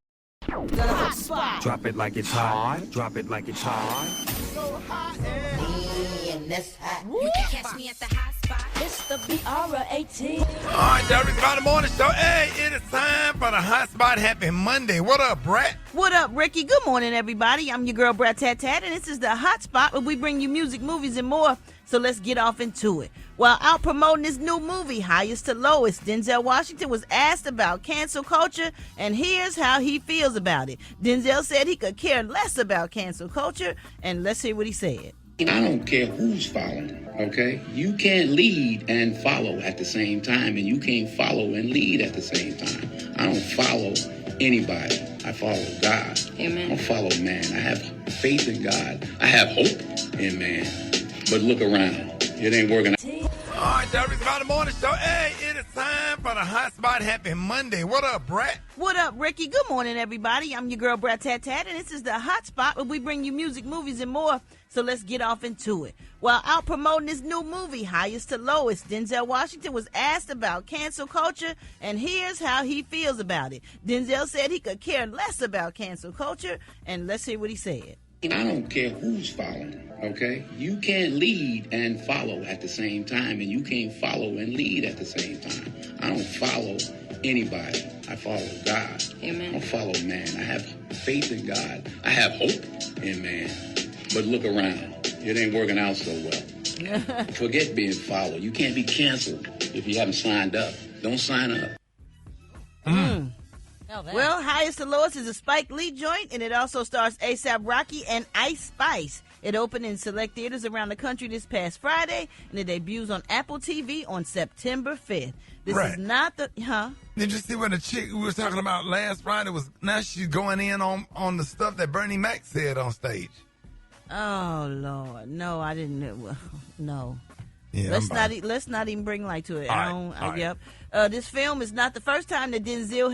O: The hot spot. Drop it like it's hot. Drop it like it's hot. So hot and
T: that's hot. You can catch me at the hot spot. It's the BR18.
A: All right, Derek, about the morning show. Hey, it is time for the hot spot. Happy Monday. What up, Brat?
L: What up, Ricky? Good morning, everybody. I'm your girl, Brat Tat Tat, and this is the hot spot where we bring you music, movies, and more. So let's get off into it. While out promoting his new movie, Highest to Lowest, Denzel Washington was asked about cancel culture, and here's how he feels about it. Denzel said he could care less about cancel culture, and let's hear what he said.
P: I don't care who's following, okay? You can't lead and follow at the same time, and you can't follow and lead at the same time. I don't follow anybody. I follow God. Amen. I don't follow man. I have faith in God. I have hope in man. But look around. It ain't working out.
A: All right, Derek, about the morning show. Hey, it is time for the hot spot. Happy Monday. What up, Brat?
L: What up, Ricky? Good morning, everybody. I'm your girl, Brat Tat Tat, and this is the hot spot where we bring you music, movies, and more. So let's get off into it. While out promoting his new movie, Highest to Lowest, Denzel Washington was asked about cancel culture, and here's how he feels about it. Denzel said he could care less about cancel culture, and let's hear what he said.
P: I don't care who's following, okay? You can't lead and follow at the same time, and you can't follow and lead at the same time. I don't follow anybody. I follow God. Amen. I don't follow man. I have faith in God. I have hope in man. But look around. It ain't working out so well. Forget being followed. You can't be canceled if you haven't signed up. Don't sign up.
L: That
E: saw that.
L: Well, Highest to Lowest is a Spike Lee joint, and it also stars A$AP Rocky and Ice Spice. It opened in select theaters around the country this past Friday, and it debuts on Apple TV on September 5th. This is not the...
A: Did you see what the chick we was talking about last Friday was? Now she's going in on the stuff that Bernie Mac said on stage.
L: Oh, Lord. No, I didn't. No.
A: Yeah,
L: let's not even bring light to it.
A: All right.
L: Yep. This film is not the first time that Denzel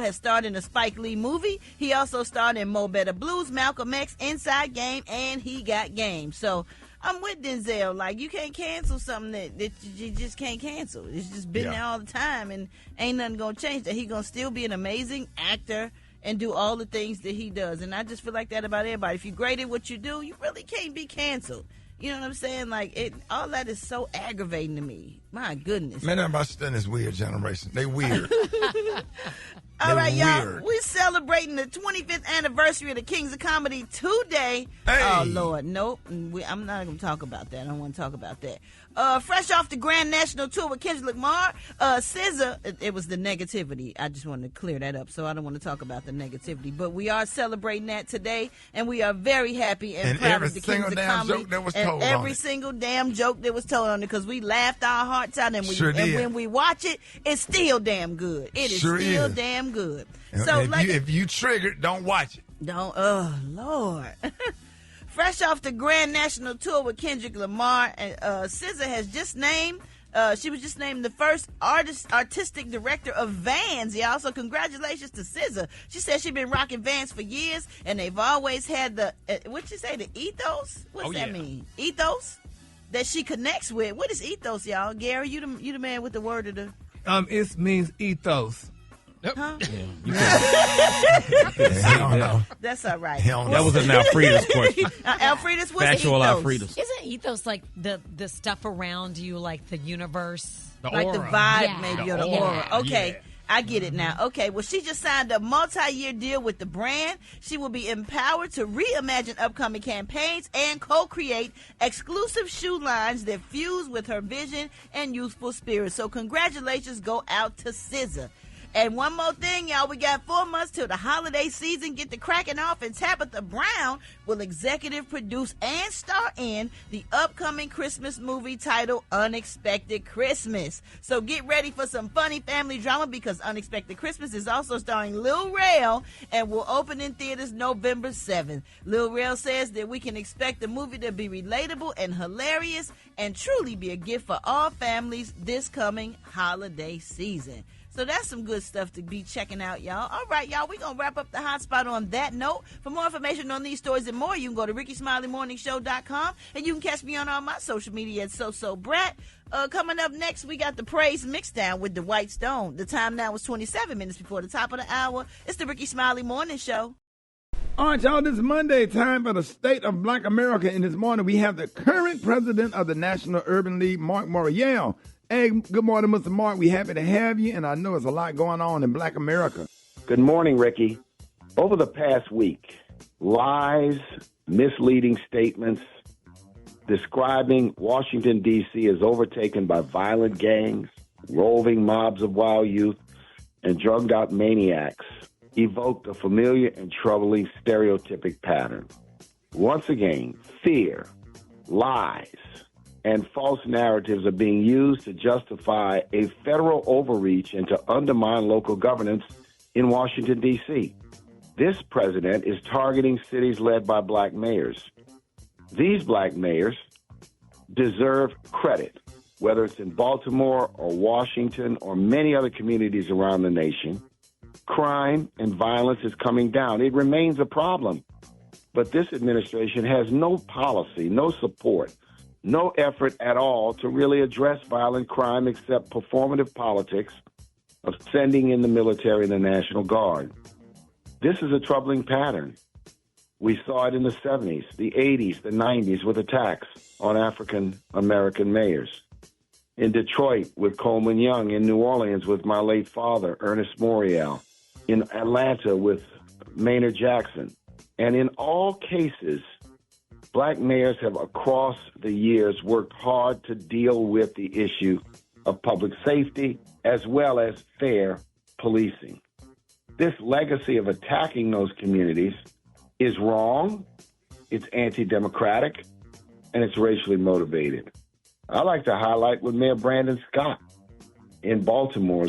L: has starred in a Spike Lee movie. He also starred in Mo Better Blues, Malcolm X, Inside Game, and He Got Game. So I'm with Denzel. Like, you can't cancel something that you just can't cancel. It's just been there all the time, and ain't nothing gonna change that. He gonna still be an amazing actor and do all the things that he does. And I just feel like that about everybody. If you're great at what you do, you really can't be canceled. You know what I'm saying? Like, all that is so aggravating to me. My goodness.
A: Man, everybody's still in this weird generation. They weird.
L: All right, y'all.
A: Weird.
L: We're celebrating the 25th anniversary of the Kings of Comedy today.
A: Hey.
L: Oh, Lord. Nope. I'm not going to talk about that. I don't want to talk about that. Fresh off the Grand National Tour with Kendrick Lamar, SZA, it was the negativity. I just wanted to clear that up, so I don't want to talk about the negativity. But we are celebrating that today, and we are very happy and proud of the Kings of Comedy.
A: Joke that was told
L: every
A: on
L: single damn joke that was told on it, because we laughed our hearts out, and,
A: Sure did.
L: when we watch it, it's still damn good. It is
A: Sure
L: still
A: is.
L: damn good.
A: And
L: So
A: if you triggered, don't watch it.
L: Don't. Oh, Lord. Fresh off the Grand National Tour with Kendrick Lamar, and SZA has just named. She was just named the first artistic director of Vans. Yeah, also congratulations to SZA. She said she's been rocking Vans for years, and they've always had the what'd you say, the ethos? What's that mean? Ethos that she connects with. What is ethos, y'all? Gary, you the man with the word of the.
K: It means ethos.
L: Huh? That's all right.
Q: That was an Alfreda's question.
L: Alfreda's, what's
Q: Factual
L: ethos?
Q: Alfreda's.
E: Isn't ethos like the stuff around you, like the universe?
L: Like the vibe, maybe, or the aura. Okay. I get it now. Okay, well, she just signed a multi-year deal with the brand. She will be empowered to reimagine upcoming campaigns and co-create exclusive shoe lines that fuse with her vision and youthful spirit. So congratulations go out to SZA. And one more thing, y'all, we got 4 months till the holiday season. Get the cracking off, and Tabitha Brown will executive produce and star in the upcoming Christmas movie titled Unexpected Christmas. So get ready for some funny family drama, because Unexpected Christmas is also starring Lil Rel and will open in theaters November 7th. Lil Rel says that we can expect the movie to be relatable and hilarious and truly be a gift for all families this coming holiday season. So that's some good stuff to be checking out, y'all. All right, y'all, we're going to wrap up the hot spot on that note. For more information on these stories and more, you can go to RickySmileyMorningShow.com, and you can catch me on all my social media at Brat. Coming up next, we got the Praise Mixdown with the White Stone. The time now is 27 minutes before the top of the hour. It's the Rickey Smiley Morning Show.
S: All right, y'all, this is Monday, time for the State of Black America. And this morning, we have the current president of the National Urban League, Marc Morial. Hey, good morning, Mr. Marc. We're happy to have you, and I know there's a lot going on in Black America.
U: Good morning, Ricky. Over the past week, lies, misleading statements describing Washington, D.C. as overtaken by violent gangs, roving mobs of wild youth, and drugged-out maniacs evoked a familiar and troubling stereotypic pattern. Once again, fear, lies, and false narratives are being used to justify a federal overreach and to undermine local governance in Washington, D.C. This president is targeting cities led by black mayors. These black mayors deserve credit, whether it's in Baltimore or Washington or many other communities around the nation. Crime and violence is coming down. It remains a problem. But this administration has no policy, no support, no effort at all to really address violent crime except performative politics of sending in the military and the National Guard. This is a troubling pattern. We saw it in the 70s, the 80s, the 90s with attacks on African-American mayors. In Detroit with Coleman Young, in New Orleans with my late father, Ernest Morial, in Atlanta with Maynard Jackson. And in all cases, black mayors have across the years worked hard to deal with the issue of public safety as well as fair policing. This legacy of attacking those communities is wrong, it's anti-democratic, and it's racially motivated. I like to highlight what Mayor Brandon Scott in Baltimore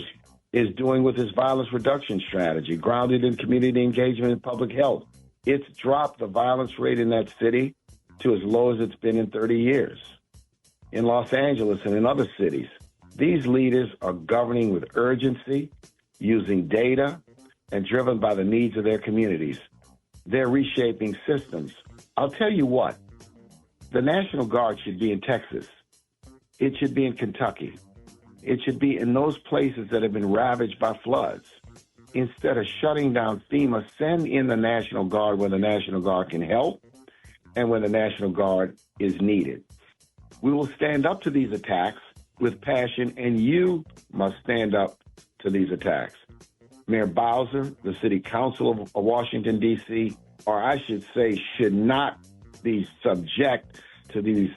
U: is doing with his violence reduction strategy, grounded in community engagement and public health. It's dropped the violence rate in that city to as low as it's been in 30 years. In Los Angeles and in other cities, these leaders are governing with urgency, using data, and driven by the needs of their communities. They're reshaping systems. I'll tell you what, the National Guard should be in Texas. It should be in Kentucky. It should be in those places that have been ravaged by floods. Instead of shutting down FEMA, send in the National Guard where the National Guard can help and when the National Guard is needed. We will stand up to these attacks with passion, and you must stand up to these attacks. Mayor Bowser, the City Council of Washington, D.C., or I should say should not be subject to these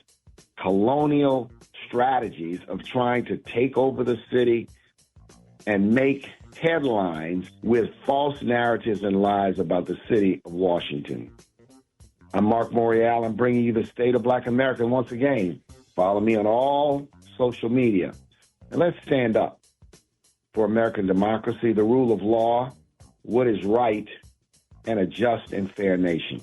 U: colonial strategies of trying to take over the city and make headlines with false narratives and lies about the city of Washington. I'm Marc Morial. I'm bringing you the state of Black America. And once again, follow me on all social media. And let's stand up for American democracy, the rule of law, what is right, and a just and fair nation.